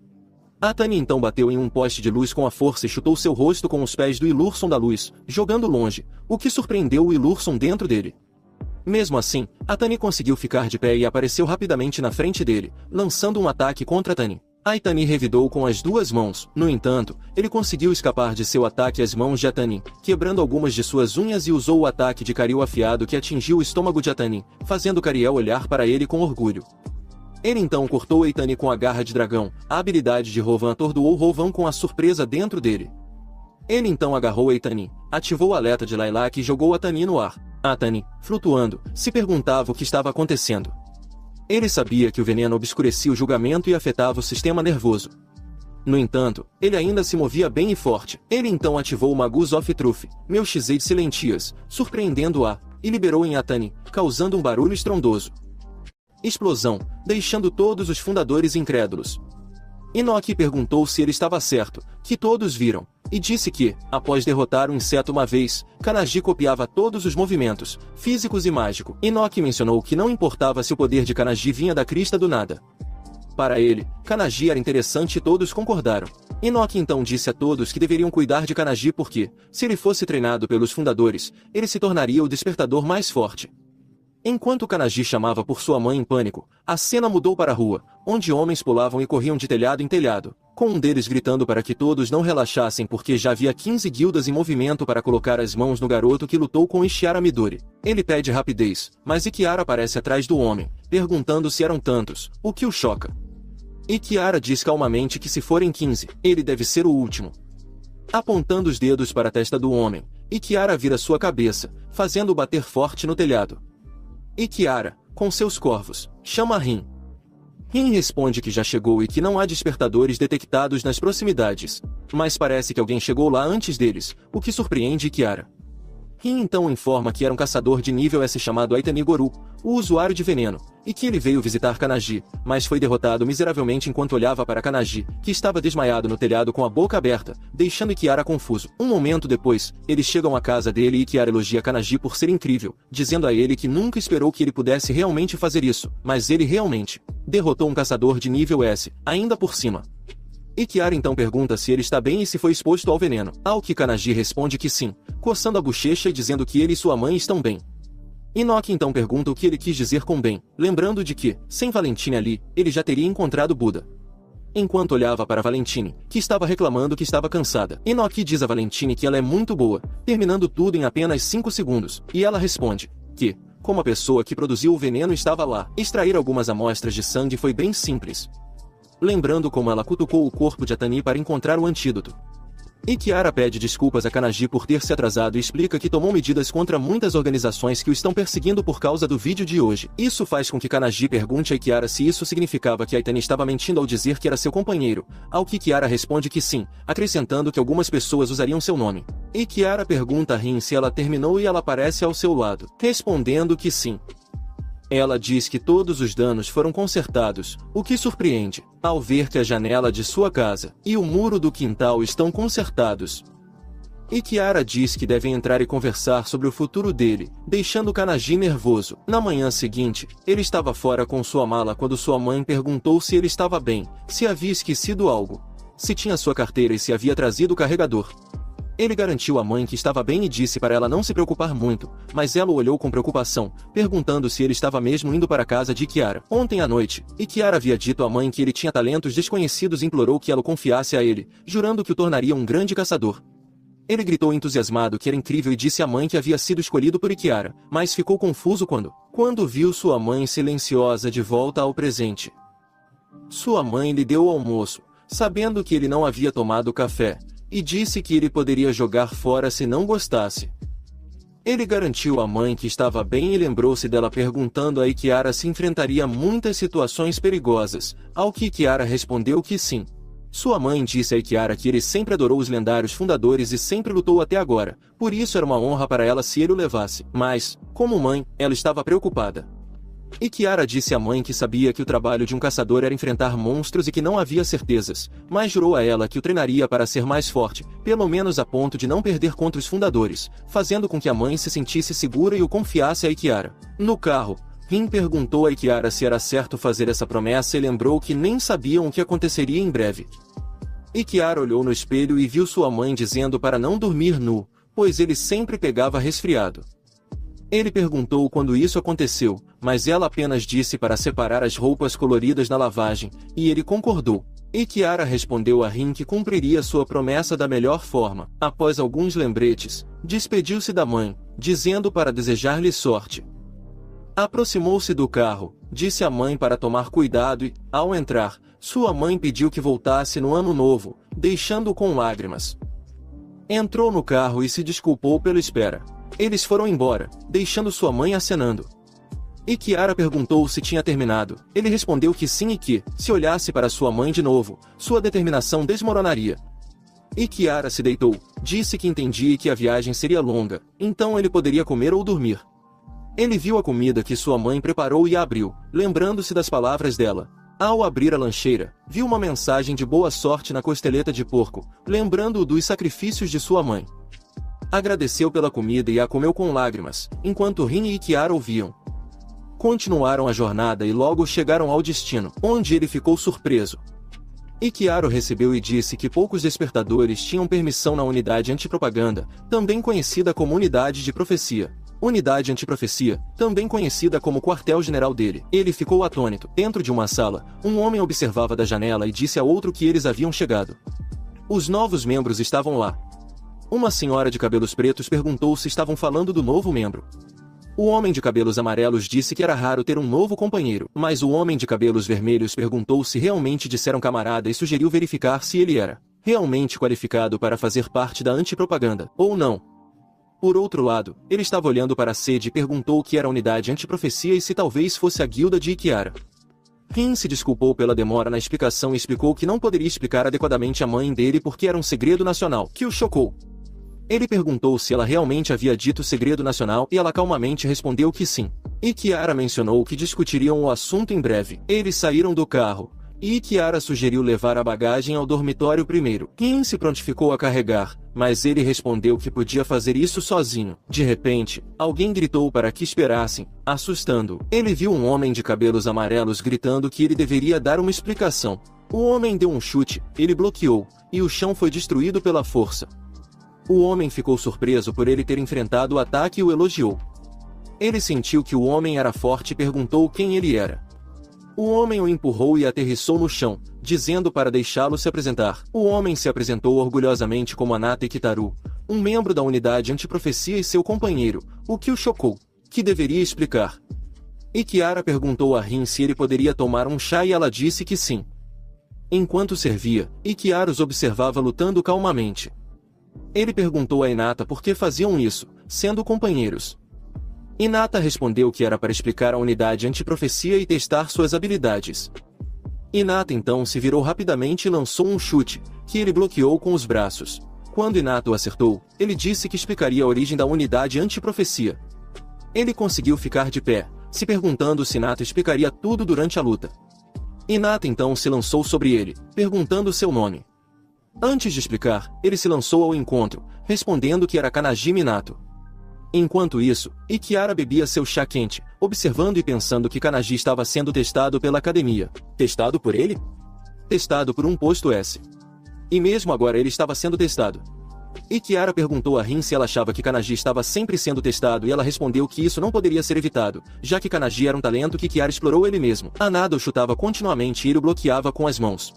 Aitani então bateu em um poste de luz com a força e chutou seu rosto com os pés do Ilurson da luz, jogando longe, o que surpreendeu o Ilurson dentro dele. Mesmo assim, Aitani conseguiu ficar de pé e apareceu rapidamente na frente dele, lançando um ataque contra Aitani. Aitani revidou com as duas mãos. No entanto, ele conseguiu escapar de seu ataque às mãos de Aitani, quebrando algumas de suas unhas e usou o ataque de Kariel afiado que atingiu o estômago de Aitani, fazendo Kariel olhar para ele com orgulho. Ele então cortou Aitani com a garra de dragão. A habilidade de Rovan atordoou Rovan com a surpresa dentro dele. Ele então agarrou Eitani, ativou o alerta de Lilac e jogou Atani no ar. Atani, flutuando, se perguntava o que estava acontecendo. Ele sabia que o veneno obscurecia o julgamento e afetava o sistema nervoso. No entanto, ele ainda se movia bem e forte. Ele então ativou o Magus of Truth, Melchizedek Silentias, surpreendendo-a, e liberou em Atani, causando um barulho estrondoso. Explosão, deixando todos os fundadores incrédulos. Enoch perguntou se ele estava certo, que todos viram, e disse que, após derrotar o inseto uma vez, Kanagi copiava todos os movimentos, físicos e mágicos. Enoch mencionou que não importava se o poder de Kanagi vinha da crista do nada. Para ele, Kanagi era interessante e todos concordaram. Enoch então disse a todos que deveriam cuidar de Kanagi porque, se ele fosse treinado pelos fundadores, ele se tornaria o despertador mais forte. Enquanto Kanagi chamava por sua mãe em pânico, a cena mudou para a rua, onde homens pulavam e corriam de telhado em telhado, com um deles gritando para que todos não relaxassem porque já havia 15 guildas em movimento para colocar as mãos no garoto que lutou com Ishiara Midori. Ele pede rapidez, mas Ikiara aparece atrás do homem, perguntando se eram tantos, o que o choca. Ikiara diz calmamente que se forem 15, ele deve ser o último. Apontando os dedos para a testa do homem, Ikiara vira sua cabeça, fazendo-o bater forte no telhado. Ikiara, com seus corvos, chama Rin. Rin responde que já chegou e que não há despertadores detectados nas proximidades, mas parece que alguém chegou lá antes deles, o que surpreende Ikiara. Rin então informa que era um caçador de nível S chamado Aitani Goru, o usuário de veneno, e que ele veio visitar Kanagi, mas foi derrotado miseravelmente enquanto olhava para Kanagi, que estava desmaiado no telhado com a boca aberta, deixando Ikiara confuso. Um momento depois, eles chegam à casa dele e Ikiara elogia Kanagi por ser incrível, dizendo a ele que nunca esperou que ele pudesse realmente fazer isso, mas ele realmente derrotou um caçador de nível S, ainda por cima. Ikiara então pergunta se ele está bem e se foi exposto ao veneno, ao que Kanagi responde que sim, coçando a bochecha e dizendo que ele e sua mãe estão bem. Enoch então pergunta o que ele quis dizer com bem, lembrando de que, sem Valentine ali, ele já teria encontrado Buda. Enquanto olhava para Valentine, que estava reclamando que estava cansada, Enoch diz a Valentine que ela é muito boa, terminando tudo em apenas 5 segundos, e ela responde que, como a pessoa que produziu o veneno estava lá, extrair algumas amostras de sangue foi bem simples. Lembrando como ela cutucou o corpo de Atani para encontrar o antídoto. Ikiara pede desculpas a Kanagi por ter se atrasado e explica que tomou medidas contra muitas organizações que o estão perseguindo por causa do vídeo de hoje. Isso faz com que Kanagi pergunte a Ikiara se isso significava que Aitani estava mentindo ao dizer que era seu companheiro, ao que Ikiara responde que sim, acrescentando que algumas pessoas usariam seu nome. Ikiara pergunta a Rin se ela terminou e ela aparece ao seu lado, respondendo que sim. Ela diz que todos os danos foram consertados, o que surpreende, ao ver que a janela de sua casa e o muro do quintal estão consertados. Ikiara diz que devem entrar e conversar sobre o futuro dele, deixando Kanagi nervoso. Na manhã seguinte, ele estava fora com sua mala quando sua mãe perguntou se ele estava bem, se havia esquecido algo, se tinha sua carteira e se havia trazido o carregador. Ele garantiu à mãe que estava bem e disse para ela não se preocupar muito, mas ela o olhou com preocupação, perguntando se ele estava mesmo indo para a casa de Ikiara. Ontem à noite, Ikiara havia dito à mãe que ele tinha talentos desconhecidos e implorou que ela o confiasse a ele, jurando que o tornaria um grande caçador. Ele gritou entusiasmado que era incrível e disse à mãe que havia sido escolhido por Ikiara, mas ficou confuso quando viu sua mãe silenciosa de volta ao presente. Sua mãe lhe deu o almoço, sabendo que ele não havia tomado café, e disse que ele poderia jogar fora se não gostasse. Ele garantiu à mãe que estava bem e lembrou-se dela perguntando a Ikiara se enfrentaria muitas situações perigosas, ao que Ikiara respondeu que sim. Sua mãe disse a Ikiara que ele sempre adorou os lendários fundadores e sempre lutou até agora, por isso era uma honra para ela se ele o levasse. Mas, como mãe, ela estava preocupada. Ikiara disse à mãe que sabia que o trabalho de um caçador era enfrentar monstros e que não havia certezas, mas jurou a ela que o treinaria para ser mais forte, pelo menos a ponto de não perder contra os fundadores, fazendo com que a mãe se sentisse segura e o confiasse a Ikiara. No carro, Rin perguntou a Ikiara se era certo fazer essa promessa e lembrou que nem sabiam o que aconteceria em breve. Ikiara olhou no espelho e viu sua mãe dizendo para não dormir nu, pois ele sempre pegava resfriado. Ele perguntou quando isso aconteceu, mas ela apenas disse para separar as roupas coloridas na lavagem, e ele concordou. Ikiara respondeu a Rin que cumpriria sua promessa da melhor forma. Após alguns lembretes, despediu-se da mãe, dizendo para desejar-lhe sorte. Aproximou-se do carro, disse à mãe para tomar cuidado e, ao entrar, sua mãe pediu que voltasse no ano novo, deixando-o com lágrimas. Entrou no carro e se desculpou pela espera. Eles foram embora, deixando sua mãe acenando. E Kiara perguntou se tinha terminado. Ele respondeu que sim e que, se olhasse para sua mãe de novo, sua determinação desmoronaria. E Kiara se deitou, disse que entendia e que a viagem seria longa, então ele poderia comer ou dormir. Ele viu a comida que sua mãe preparou e a abriu, lembrando-se das palavras dela. Ao abrir a lancheira, viu uma mensagem de boa sorte na costeleta de porco, lembrando-o dos sacrifícios de sua mãe. Agradeceu pela comida e a comeu com lágrimas, enquanto Rin e Kiara ouviam. Continuaram a jornada e logo chegaram ao destino, onde ele ficou surpreso. E Kiara recebeu e disse que poucos despertadores tinham permissão na unidade antipropaganda, também conhecida como unidade de profecia. Unidade antiprofecia, também conhecida como quartel-general dele. Ele ficou atônito. Dentro de uma sala, um homem observava da janela e disse a outro que eles haviam chegado. Os novos membros estavam lá. Uma senhora de cabelos pretos perguntou se estavam falando do novo membro. O homem de cabelos amarelos disse que era raro ter um novo companheiro, mas o homem de cabelos vermelhos perguntou se realmente disseram camarada e sugeriu verificar se ele era realmente qualificado para fazer parte da antipropaganda, ou não. Por outro lado, ele estava olhando para a sede e perguntou o que era a unidade antiprofecia e se talvez fosse a guilda de Kiara. Rin se desculpou pela demora na explicação e explicou que não poderia explicar adequadamente à mãe dele porque era um segredo nacional, que o chocou. Ele perguntou se ela realmente havia dito segredo nacional e ela calmamente respondeu que sim. E Kiara mencionou que discutiriam o assunto em breve. Eles saíram do carro. E Kiara sugeriu levar a bagagem ao dormitório primeiro. Rin se prontificou a carregar, mas ele respondeu que podia fazer isso sozinho. De repente, alguém gritou para que esperassem, assustando-o. Ele viu um homem de cabelos amarelos gritando que ele deveria dar uma explicação. O homem deu um chute, ele bloqueou, e o chão foi destruído pela força. O homem ficou surpreso por ele ter enfrentado o ataque e o elogiou. Ele sentiu que o homem era forte e perguntou quem ele era. O homem o empurrou e aterrissou no chão, dizendo para deixá-lo se apresentar. O homem se apresentou orgulhosamente como Anata Kitaru, um membro da unidade antiprofecia e seu companheiro, o que o chocou, que deveria explicar. E Kiara perguntou a Rin se ele poderia tomar um chá e ela disse que sim. Enquanto servia, Kiara os observava lutando calmamente. Ele perguntou a Hinata por que faziam isso, sendo companheiros. Hinata respondeu que era para explicar a unidade antiprofecia e testar suas habilidades. Hinata então se virou rapidamente e lançou um chute, que ele bloqueou com os braços. Quando Hinata o acertou, ele disse que explicaria a origem da unidade antiprofecia. Ele conseguiu ficar de pé, se perguntando se Hinata explicaria tudo durante a luta. Hinata então se lançou sobre ele, perguntando seu nome. Antes de explicar, ele se lançou ao encontro, respondendo que era Kanajima Minato. Enquanto isso, Kiara bebia seu chá quente, observando e pensando que Kanaji estava sendo testado pela academia. Testado por ele? Testado por um posto S. E mesmo agora ele estava sendo testado. Kiara perguntou a Rin se ela achava que Kanaji estava sempre sendo testado e ela respondeu que isso não poderia ser evitado, já que Kanaji era um talento que Kiara explorou ele mesmo. Anada o chutava continuamente e ele o bloqueava com as mãos.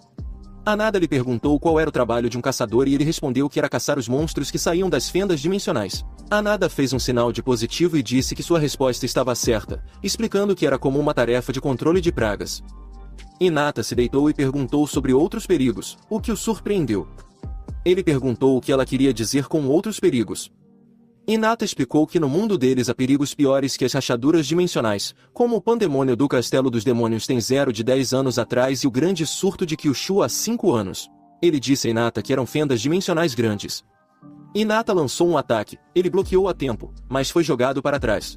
Anada lhe perguntou qual era o trabalho de um caçador e ele respondeu que era caçar os monstros que saíam das fendas dimensionais. Anada fez um sinal de positivo e disse que sua resposta estava certa, explicando que era como uma tarefa de controle de pragas. Hinata se deitou e perguntou sobre outros perigos, o que o surpreendeu. Ele perguntou o que ela queria dizer com outros perigos. Hinata explicou que no mundo deles há perigos piores que as rachaduras dimensionais, como o pandemônio do Castelo dos Demônios tem 0 de 10 anos atrás e o grande surto de Kyushu há 5 anos. Ele disse a Hinata que eram fendas dimensionais grandes. Hinata lançou um ataque, ele bloqueou a tempo, mas foi jogado para trás.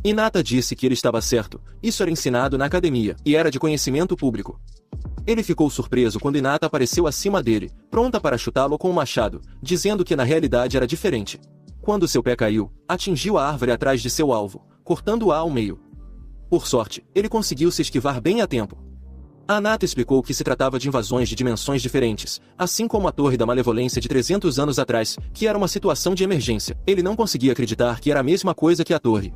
Hinata disse que ele estava certo, isso era ensinado na academia, e era de conhecimento público. Ele ficou surpreso quando Hinata apareceu acima dele, pronta para chutá-lo com um machado, dizendo que na realidade era diferente. Quando seu pé caiu, atingiu a árvore atrás de seu alvo, cortando-a ao meio. Por sorte, ele conseguiu se esquivar bem a tempo. Anata explicou que se tratava de invasões de dimensões diferentes, assim como a Torre da Malevolência de 300 anos atrás, que era uma situação de emergência. Ele não conseguia acreditar que era a mesma coisa que a torre.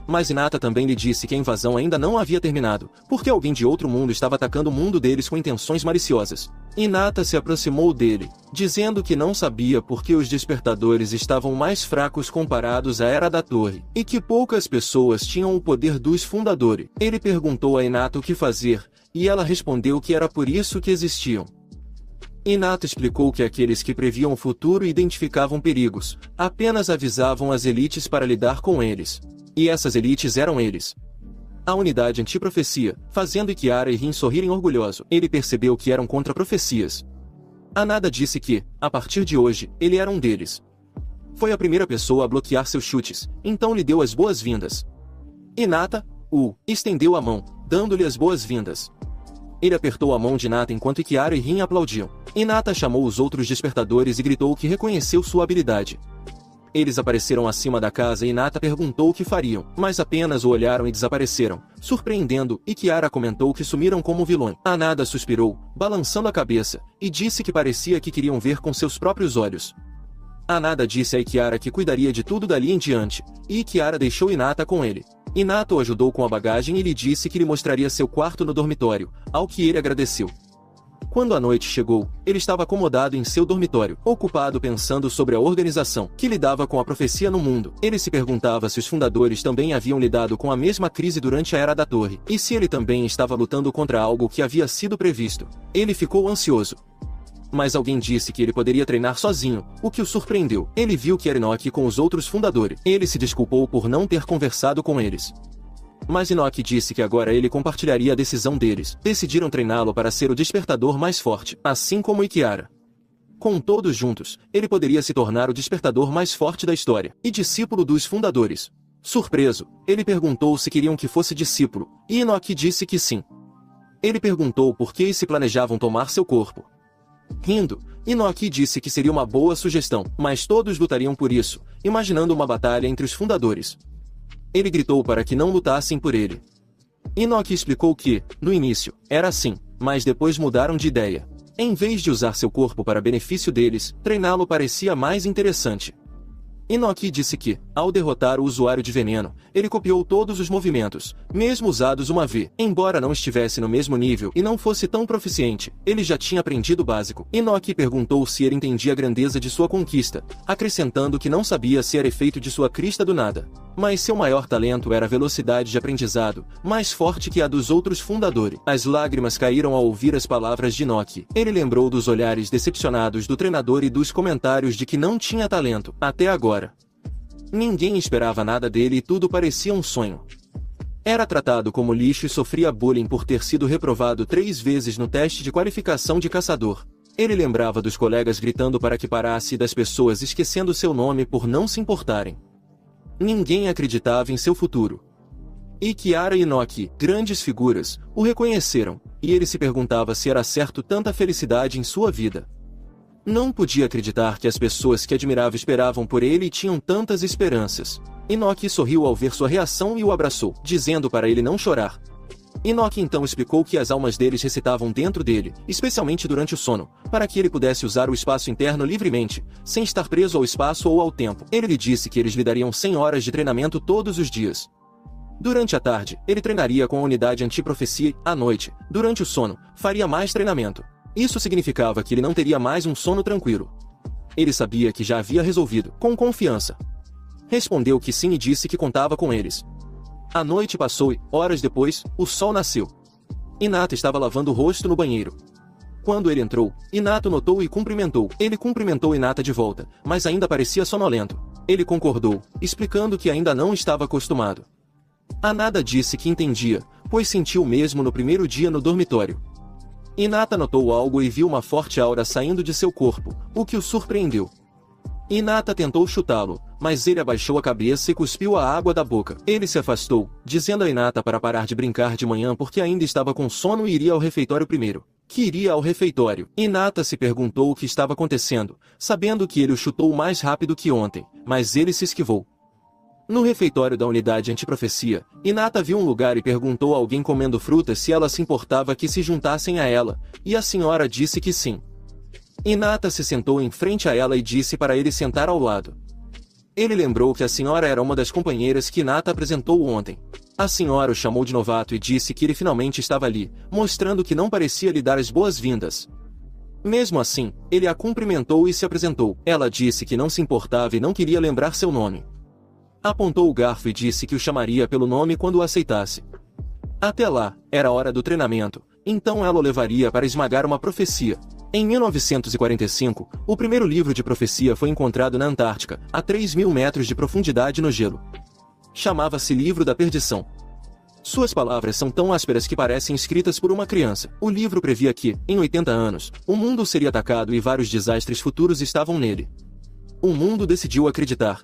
Mas Hinata também lhe disse que a invasão ainda não havia terminado, porque alguém de outro mundo estava atacando o mundo deles com intenções maliciosas. Hinata se aproximou dele, dizendo que não sabia por que os despertadores estavam mais fracos comparados à Era da Torre, e que poucas pessoas tinham o poder dos fundadores. Ele perguntou a Hinata o que fazer, e ela respondeu que era por isso que existiam. Hinata explicou que aqueles que previam o futuro e identificavam perigos, apenas avisavam as elites para lidar com eles. E essas elites eram eles. A unidade antiprofecia, fazendo Kiara e Rin sorrirem orgulhoso. Ele percebeu que eram contra profecias. Anada disse que, a partir de hoje, ele era um deles. Foi a primeira pessoa a bloquear seus chutes, então lhe deu as boas-vindas. Hinata, estendeu a mão, dando-lhe as boas-vindas. Ele apertou a mão de Hinata enquanto Kiara e Rin aplaudiam. Hinata chamou os outros despertadores e gritou que reconheceu sua habilidade. Eles apareceram acima da casa e Hinata perguntou o que fariam, mas apenas o olharam e desapareceram, surpreendendo, e Kiara comentou que sumiram como vilões. Anada suspirou, balançando a cabeça, e disse que parecia que queriam ver com seus próprios olhos. Anada disse a Kiara que cuidaria de tudo dali em diante, e Kiara deixou Hinata com ele. Hinata o ajudou com a bagagem e lhe disse que lhe mostraria seu quarto no dormitório, ao que ele agradeceu. Quando a noite chegou, ele estava acomodado em seu dormitório, ocupado pensando sobre a organização que lidava com a profecia no mundo. Ele se perguntava se os fundadores também haviam lidado com a mesma crise durante a Era da Torre, e se ele também estava lutando contra algo que havia sido previsto. Ele ficou ansioso. Mas alguém disse que ele poderia treinar sozinho, o que o surpreendeu. Ele viu que era Enoch com os outros fundadores. Ele se desculpou por não ter conversado com eles. Mas Enoch disse que agora ele compartilharia a decisão deles. Decidiram treiná-lo para ser o despertador mais forte, assim como Kiara. Com todos juntos, ele poderia se tornar o despertador mais forte da história, e discípulo dos fundadores. Surpreso, ele perguntou se queriam que fosse discípulo, e Enoch disse que sim. Ele perguntou por que se planejavam tomar seu corpo. Rindo, Enoch disse que seria uma boa sugestão, mas todos lutariam por isso, imaginando uma batalha entre os fundadores. Ele gritou para que não lutassem por ele. Enoch explicou que, no início, era assim, mas depois mudaram de ideia. Em vez de usar seu corpo para benefício deles, treiná-lo parecia mais interessante. Enoch disse que, ao derrotar o usuário de veneno, ele copiou todos os movimentos, mesmo usados uma vez. Embora não estivesse no mesmo nível e não fosse tão proficiente, ele já tinha aprendido o básico. Enoch perguntou se ele entendia a grandeza de sua conquista, acrescentando que não sabia se era efeito de sua crista do nada. Mas seu maior talento era a velocidade de aprendizado, mais forte que a dos outros fundadores. As lágrimas caíram ao ouvir as palavras de Enoch. Ele lembrou dos olhares decepcionados do treinador e dos comentários de que não tinha talento, até agora. Ninguém esperava nada dele e tudo parecia um sonho. Era tratado como lixo e sofria bullying por ter sido reprovado 3 vezes no teste de qualificação de caçador. Ele lembrava dos colegas gritando para que parasse e das pessoas esquecendo seu nome por não se importarem. Ninguém acreditava em seu futuro. E Kiara e Enoch, grandes figuras, o reconheceram, e ele se perguntava se era certo tanta felicidade em sua vida. Não podia acreditar que as pessoas que admirava esperavam por ele e tinham tantas esperanças. Enoch sorriu ao ver sua reação e o abraçou, dizendo para ele não chorar. Enoch então explicou que as almas deles recitavam dentro dele, especialmente durante o sono, para que ele pudesse usar o espaço interno livremente, sem estar preso ao espaço ou ao tempo. Ele lhe disse que eles lhe dariam 100 horas de treinamento todos os dias. Durante a tarde, ele treinaria com a unidade antiprofecia e, à noite, durante o sono, faria mais treinamento. Isso significava que ele não teria mais um sono tranquilo. Ele sabia que já havia resolvido, com confiança. Respondeu que sim e disse que contava com eles. A noite passou e, horas depois, o sol nasceu. Hinata estava lavando o rosto no banheiro. Quando ele entrou, Hinata o notou e cumprimentou. Ele cumprimentou Hinata de volta, mas ainda parecia sonolento. Ele concordou, explicando que ainda não estava acostumado. Anada disse que entendia, pois sentiu o mesmo no primeiro dia no dormitório. Hinata notou algo e viu uma forte aura saindo de seu corpo, o que o surpreendeu. Hinata tentou chutá-lo, mas ele abaixou a cabeça e cuspiu a água da boca. Ele se afastou, dizendo a Hinata para parar de brincar de manhã porque ainda estava com sono e iria ao refeitório primeiro. Que iria ao refeitório. Hinata se perguntou o que estava acontecendo, sabendo que ele o chutou mais rápido que ontem, mas ele se esquivou. No refeitório da unidade antiprofecia, Hinata viu um lugar e perguntou a alguém comendo frutas se ela se importava que se juntassem a ela, e a senhora disse que sim. Hinata se sentou em frente a ela e disse para ele sentar ao lado. Ele lembrou que a senhora era uma das companheiras que Hinata apresentou ontem. A senhora o chamou de novato e disse que ele finalmente estava ali, mostrando que não parecia lhe dar as boas-vindas. Mesmo assim, ele a cumprimentou e se apresentou. Ela disse que não se importava e não queria lembrar seu nome. Apontou o garfo e disse que o chamaria pelo nome quando o aceitasse. Até lá, era hora do treinamento, então ela o levaria para esmagar uma profecia. Em 1945, o primeiro livro de profecia foi encontrado na Antártica, a 3.000 metros de profundidade no gelo. Chamava-se Livro da Perdição. Suas palavras são tão ásperas que parecem escritas por uma criança. O livro previa que, em 80 anos, o mundo seria atacado e vários desastres futuros estavam nele. O mundo decidiu acreditar.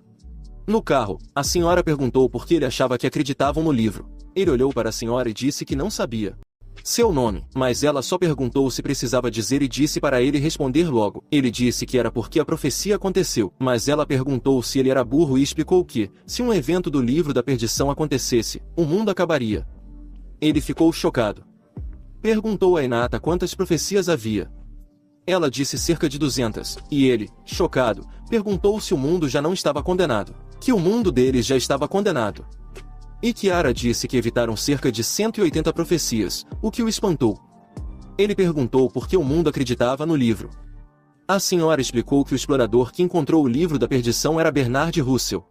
No carro, a senhora perguntou por que ele achava que acreditavam no livro. Ele olhou para a senhora e disse que não sabia seu nome, mas ela só perguntou se precisava dizer e disse para ele responder logo. Ele disse que era porque a profecia aconteceu, mas ela perguntou se ele era burro e explicou que, se um evento do livro da perdição acontecesse, o mundo acabaria. Ele ficou chocado. Perguntou a Inata quantas profecias havia. Ela disse cerca de 200, e ele, chocado, perguntou se o mundo já não estava condenado, que o mundo deles já estava condenado. E Kiara disse que evitaram cerca de 180 profecias, o que o espantou. Ele perguntou por que o mundo acreditava no livro. A senhora explicou que o explorador que encontrou o livro da perdição era Bernard Russell.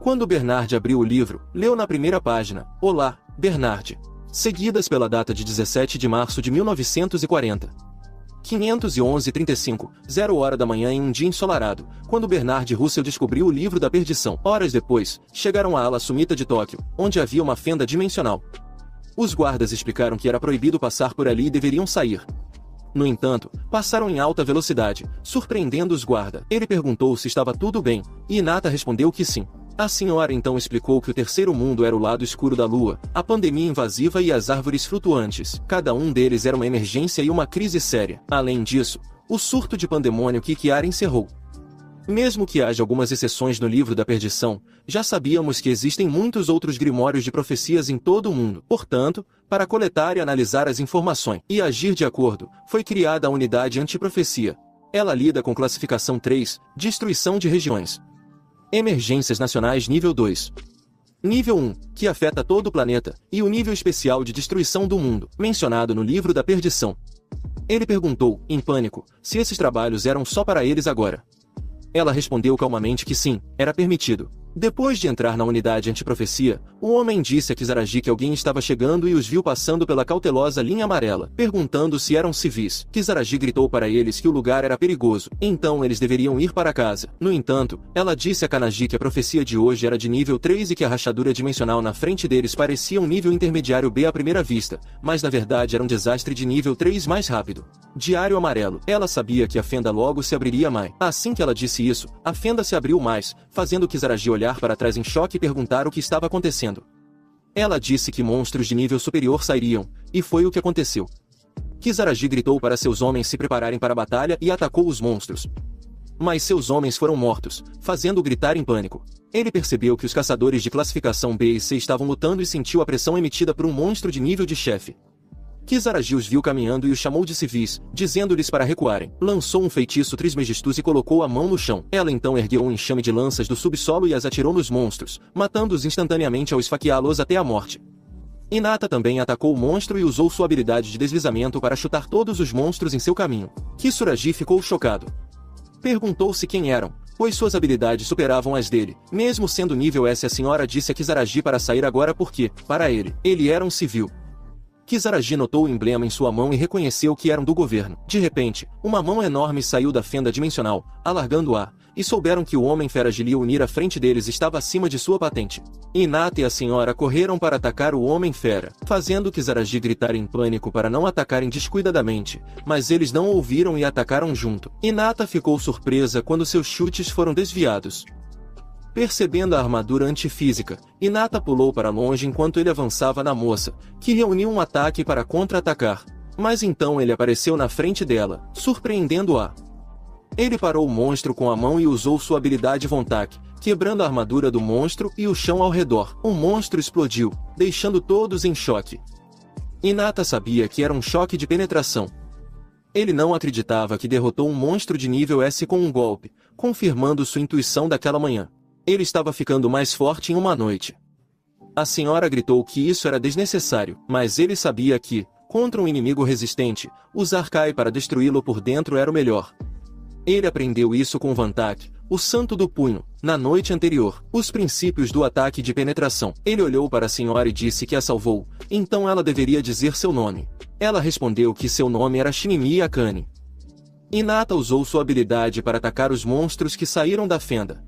Quando Bernard abriu o livro, leu na primeira página, "Olá, Bernard", seguidas pela data de 17 de março de 1940. 511:35, 0 hora da manhã em um dia ensolarado, quando Bernard Russell descobriu o livro da perdição. Horas depois, chegaram à ala Sumita de Tóquio, onde havia uma fenda dimensional. Os guardas explicaram que era proibido passar por ali e deveriam sair. No entanto, passaram em alta velocidade, surpreendendo os guardas. Ele perguntou se estava tudo bem, e Inata respondeu que sim. A senhora então explicou que o terceiro mundo era o lado escuro da lua, a pandemia invasiva e as árvores flutuantes. Cada um deles era uma emergência e uma crise séria. Além disso, o surto de pandemônio que Kiara encerrou. Mesmo que haja algumas exceções no livro da perdição, já sabíamos que existem muitos outros grimórios de profecias em todo o mundo. Portanto, para coletar e analisar as informações e agir de acordo, foi criada a unidade antiprofecia. Ela lida com classificação 3, destruição de regiões. Emergências nacionais nível 2. Nível 1, que afeta todo o planeta, e o nível especial de destruição do mundo, mencionado no livro da perdição. Ele perguntou, em pânico, se esses trabalhos eram só para eles agora. Ela respondeu calmamente que sim, era permitido. Depois de entrar na unidade antiprofecia, o homem disse a Kizaragi que alguém estava chegando e os viu passando pela cautelosa linha amarela, perguntando se eram civis. Kizaragi gritou para eles que o lugar era perigoso, então eles deveriam ir para casa. No entanto, ela disse a Kanagi que a profecia de hoje era de nível 3 e que a rachadura dimensional na frente deles parecia um nível intermediário B à primeira vista, mas na verdade era um desastre de nível 3 mais rápido. Diário amarelo. Ela sabia que a fenda logo se abriria mais. Assim que ela disse isso, a fenda se abriu mais, fazendo Kizaragi olhar para trás em choque e perguntar o que estava acontecendo. Ela disse que monstros de nível superior sairiam, e foi o que aconteceu. Kizaragi gritou para seus homens se prepararem para a batalha e atacou os monstros. Mas seus homens foram mortos, fazendo-o gritar em pânico. Ele percebeu que os caçadores de classificação B e C estavam lutando e sentiu a pressão emitida por um monstro de nível de chefe. Kizaragi os viu caminhando e os chamou de civis, dizendo-lhes para recuarem. Lançou um feitiço Trismegistus e colocou a mão no chão. Ela então ergueu um enxame de lanças do subsolo e as atirou nos monstros, matando-os instantaneamente ao esfaqueá-los até a morte. Inata também atacou o monstro e usou sua habilidade de deslizamento para chutar todos os monstros em seu caminho. Kizaragi ficou chocado. Perguntou-se quem eram, pois suas habilidades superavam as dele. Mesmo sendo nível S, a senhora disse a Kizaragi para sair agora porque, para ele era um civil. Kizaragi notou o emblema em sua mão e reconheceu que eram do governo. De repente, uma mão enorme saiu da fenda dimensional, alargando-a, e souberam que o Homem-Fera de Liu-Unir à frente deles estava acima de sua patente. Inata e a senhora correram para atacar o Homem-Fera, fazendo Kizaragi gritar em pânico para não atacarem descuidadamente, mas eles não ouviram e atacaram junto. Inata ficou surpresa quando seus chutes foram desviados. Percebendo a armadura antifísica, Inata pulou para longe enquanto ele avançava na moça, que reuniu um ataque para contra-atacar. Mas então ele apareceu na frente dela, surpreendendo-a. Ele parou o monstro com a mão e usou sua habilidade Vontak, quebrando a armadura do monstro e o chão ao redor. O monstro explodiu, deixando todos em choque. Inata sabia que era um choque de penetração. Ele não acreditava que derrotou um monstro de nível S com um golpe, confirmando sua intuição daquela manhã. Ele estava ficando mais forte em uma noite. A senhora gritou que isso era desnecessário, mas ele sabia que, contra um inimigo resistente, usar Kai para destruí-lo por dentro era o melhor. Ele aprendeu isso com Vontak, o santo do punho, na noite anterior. Os princípios do ataque de penetração. Ele olhou para a senhora e disse que a salvou, então ela deveria dizer seu nome. Ela respondeu que seu nome era Shinimi Akane. Hinata usou sua habilidade para atacar os monstros que saíram da fenda.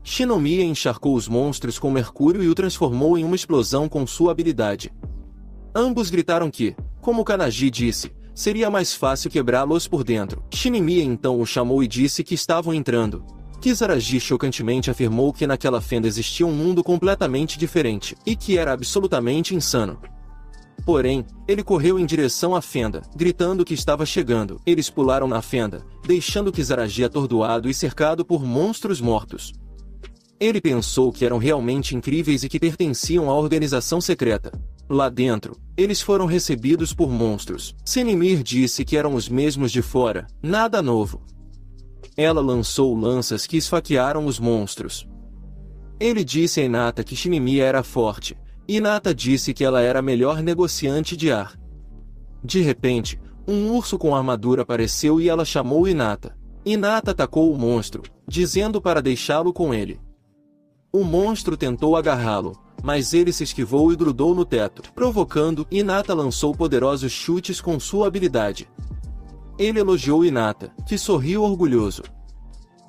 Shinomiya encharcou os monstros com mercúrio e o transformou em uma explosão com sua habilidade. Ambos gritaram que, como Kanagi disse, seria mais fácil quebrá-los por dentro. Shinomiya então o chamou e disse que estavam entrando. Kisaragi chocantemente afirmou que naquela fenda existia um mundo completamente diferente, e que era absolutamente insano. Porém, ele correu em direção à fenda, gritando que estava chegando. Eles pularam na fenda, deixando Kisaragi atordoado e cercado por monstros mortos. Ele pensou que eram realmente incríveis e que pertenciam à organização secreta. Lá dentro, eles foram recebidos por monstros. Senimir disse que eram os mesmos de fora, nada novo. Ela lançou lanças que esfaquearam os monstros. Ele disse a Hinata que Shinomiya era forte. Hinata disse que ela era a melhor negociante de ar. De repente, um urso com armadura apareceu e ela chamou Hinata. Hinata atacou o monstro, dizendo para deixá-lo com ele. O monstro tentou agarrá-lo, mas ele se esquivou e grudou no teto, provocando. Hinata lançou poderosos chutes com sua habilidade. Ele elogiou Hinata, que sorriu orgulhoso.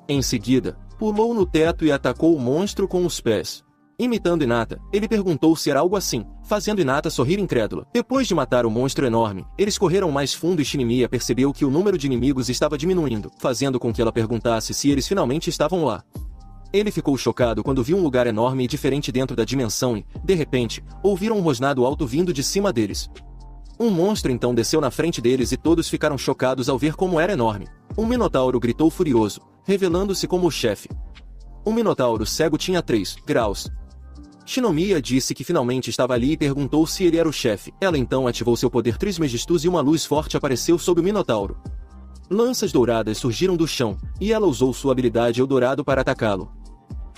Em seguida, pulou no teto e atacou o monstro com os pés. Imitando Hinata, ele perguntou se era algo assim, fazendo Hinata sorrir incrédula. Depois de matar o monstro enorme, eles correram mais fundo e Shinomiya percebeu que o número de inimigos estava diminuindo, fazendo com que ela perguntasse se eles finalmente estavam lá. Ele ficou chocado quando viu um lugar enorme e diferente dentro da dimensão e, de repente, ouviram um rosnado alto vindo de cima deles. Um monstro então desceu na frente deles e todos ficaram chocados ao ver como era enorme. Um minotauro gritou furioso, revelando-se como o chefe. O minotauro cego tinha 3 graus. Shinomiya disse que finalmente estava ali e perguntou se ele era o chefe. Ela então ativou seu poder Trismegistus e uma luz forte apareceu sob o minotauro. Lanças douradas surgiram do chão, e ela usou sua habilidade Eldorado para atacá-lo.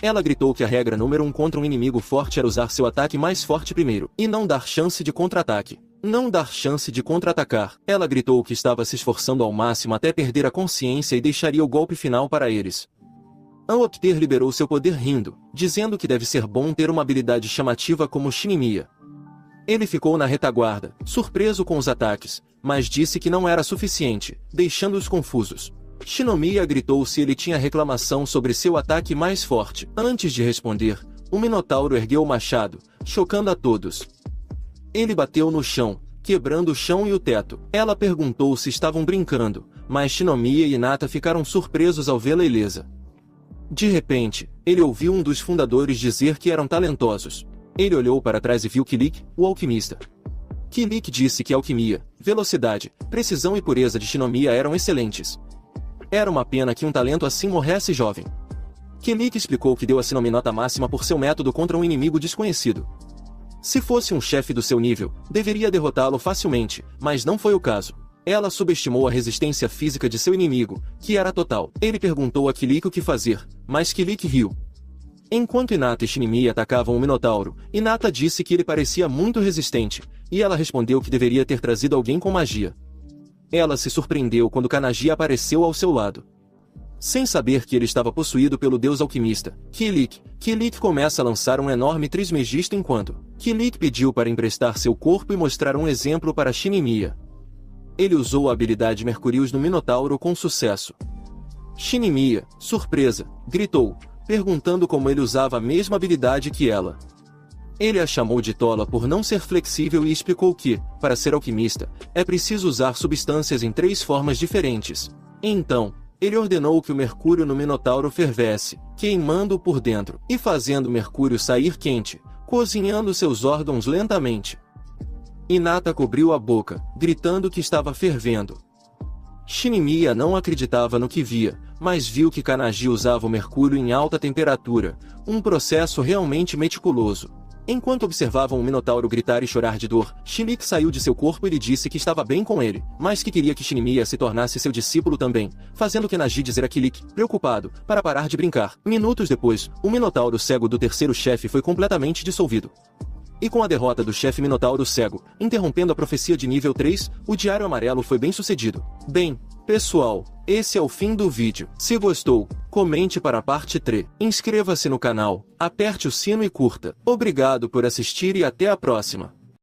Ela gritou que a regra número 1 contra um inimigo forte era usar seu ataque mais forte primeiro, e não dar chance de contra-ataque. Não dar chance de contra-atacar. Ela gritou que estava se esforçando ao máximo até perder a consciência e deixaria o golpe final para eles. Anopter liberou seu poder rindo, dizendo que deve ser bom ter uma habilidade chamativa como Shinomiya. Ele ficou na retaguarda, surpreso com os ataques, mas disse que não era suficiente, deixando-os confusos. Shinomiya gritou se ele tinha reclamação sobre seu ataque mais forte. Antes de responder, o Minotauro ergueu o machado, chocando a todos. Ele bateu no chão, quebrando o chão e o teto. Ela perguntou se estavam brincando, mas Shinomiya e Hinata ficaram surpresos ao vê-la ilesa. De repente, ele ouviu um dos fundadores dizer que eram talentosos. Ele olhou para trás e viu Kilik, o alquimista. Kilik disse que a alquimia, velocidade, precisão e pureza de Shinomiya eram excelentes. Era uma pena que um talento assim morresse jovem. Kilik explicou que deu a Shinomiya nota máxima por seu método contra um inimigo desconhecido. Se fosse um chefe do seu nível, deveria derrotá-lo facilmente, mas não foi o caso. Ela subestimou a resistência física de seu inimigo, que era total. Ele perguntou a Kilik o que fazer, mas Kilik riu. Enquanto Hinata e Shinomiya atacavam o Minotauro, Hinata disse que ele parecia muito resistente, e ela respondeu que deveria ter trazido alguém com magia. Ela se surpreendeu quando Kanagi apareceu ao seu lado. Sem saber que ele estava possuído pelo deus alquimista, Kilik começa a lançar um enorme Trismegisto enquanto Kilik pediu para emprestar seu corpo e mostrar um exemplo para Shinomiya. Ele usou a habilidade Mercurius no Minotauro com sucesso. Shinomiya, surpresa, gritou, perguntando como ele usava a mesma habilidade que ela. Ele a chamou de tola por não ser flexível e explicou que, para ser alquimista, é preciso usar substâncias em 3 formas diferentes. Então, ele ordenou que o mercúrio no Minotauro fervesse, queimando-o por dentro, e fazendo o mercúrio sair quente, cozinhando seus órgãos lentamente. Hinata cobriu a boca, gritando que estava fervendo. Shinomiya não acreditava no que via, mas viu que Kanagi usava o mercúrio em alta temperatura, um processo realmente meticuloso. Enquanto observavam o Minotauro gritar e chorar de dor, Kilik saiu de seu corpo e lhe disse que estava bem com ele, mas que queria que Shinomiya se tornasse seu discípulo também, fazendo Kanagi dizer a Kilik, preocupado, para parar de brincar. Minutos depois, o Minotauro cego do terceiro chefe foi completamente dissolvido. E com a derrota do chefe Minotauro cego, interrompendo a profecia de nível 3, o Diário Amarelo foi bem sucedido. Bem, pessoal, esse é o fim do vídeo. Se gostou, comente para a parte 3. Inscreva-se no canal, aperte o sino e curta. Obrigado por assistir e até a próxima.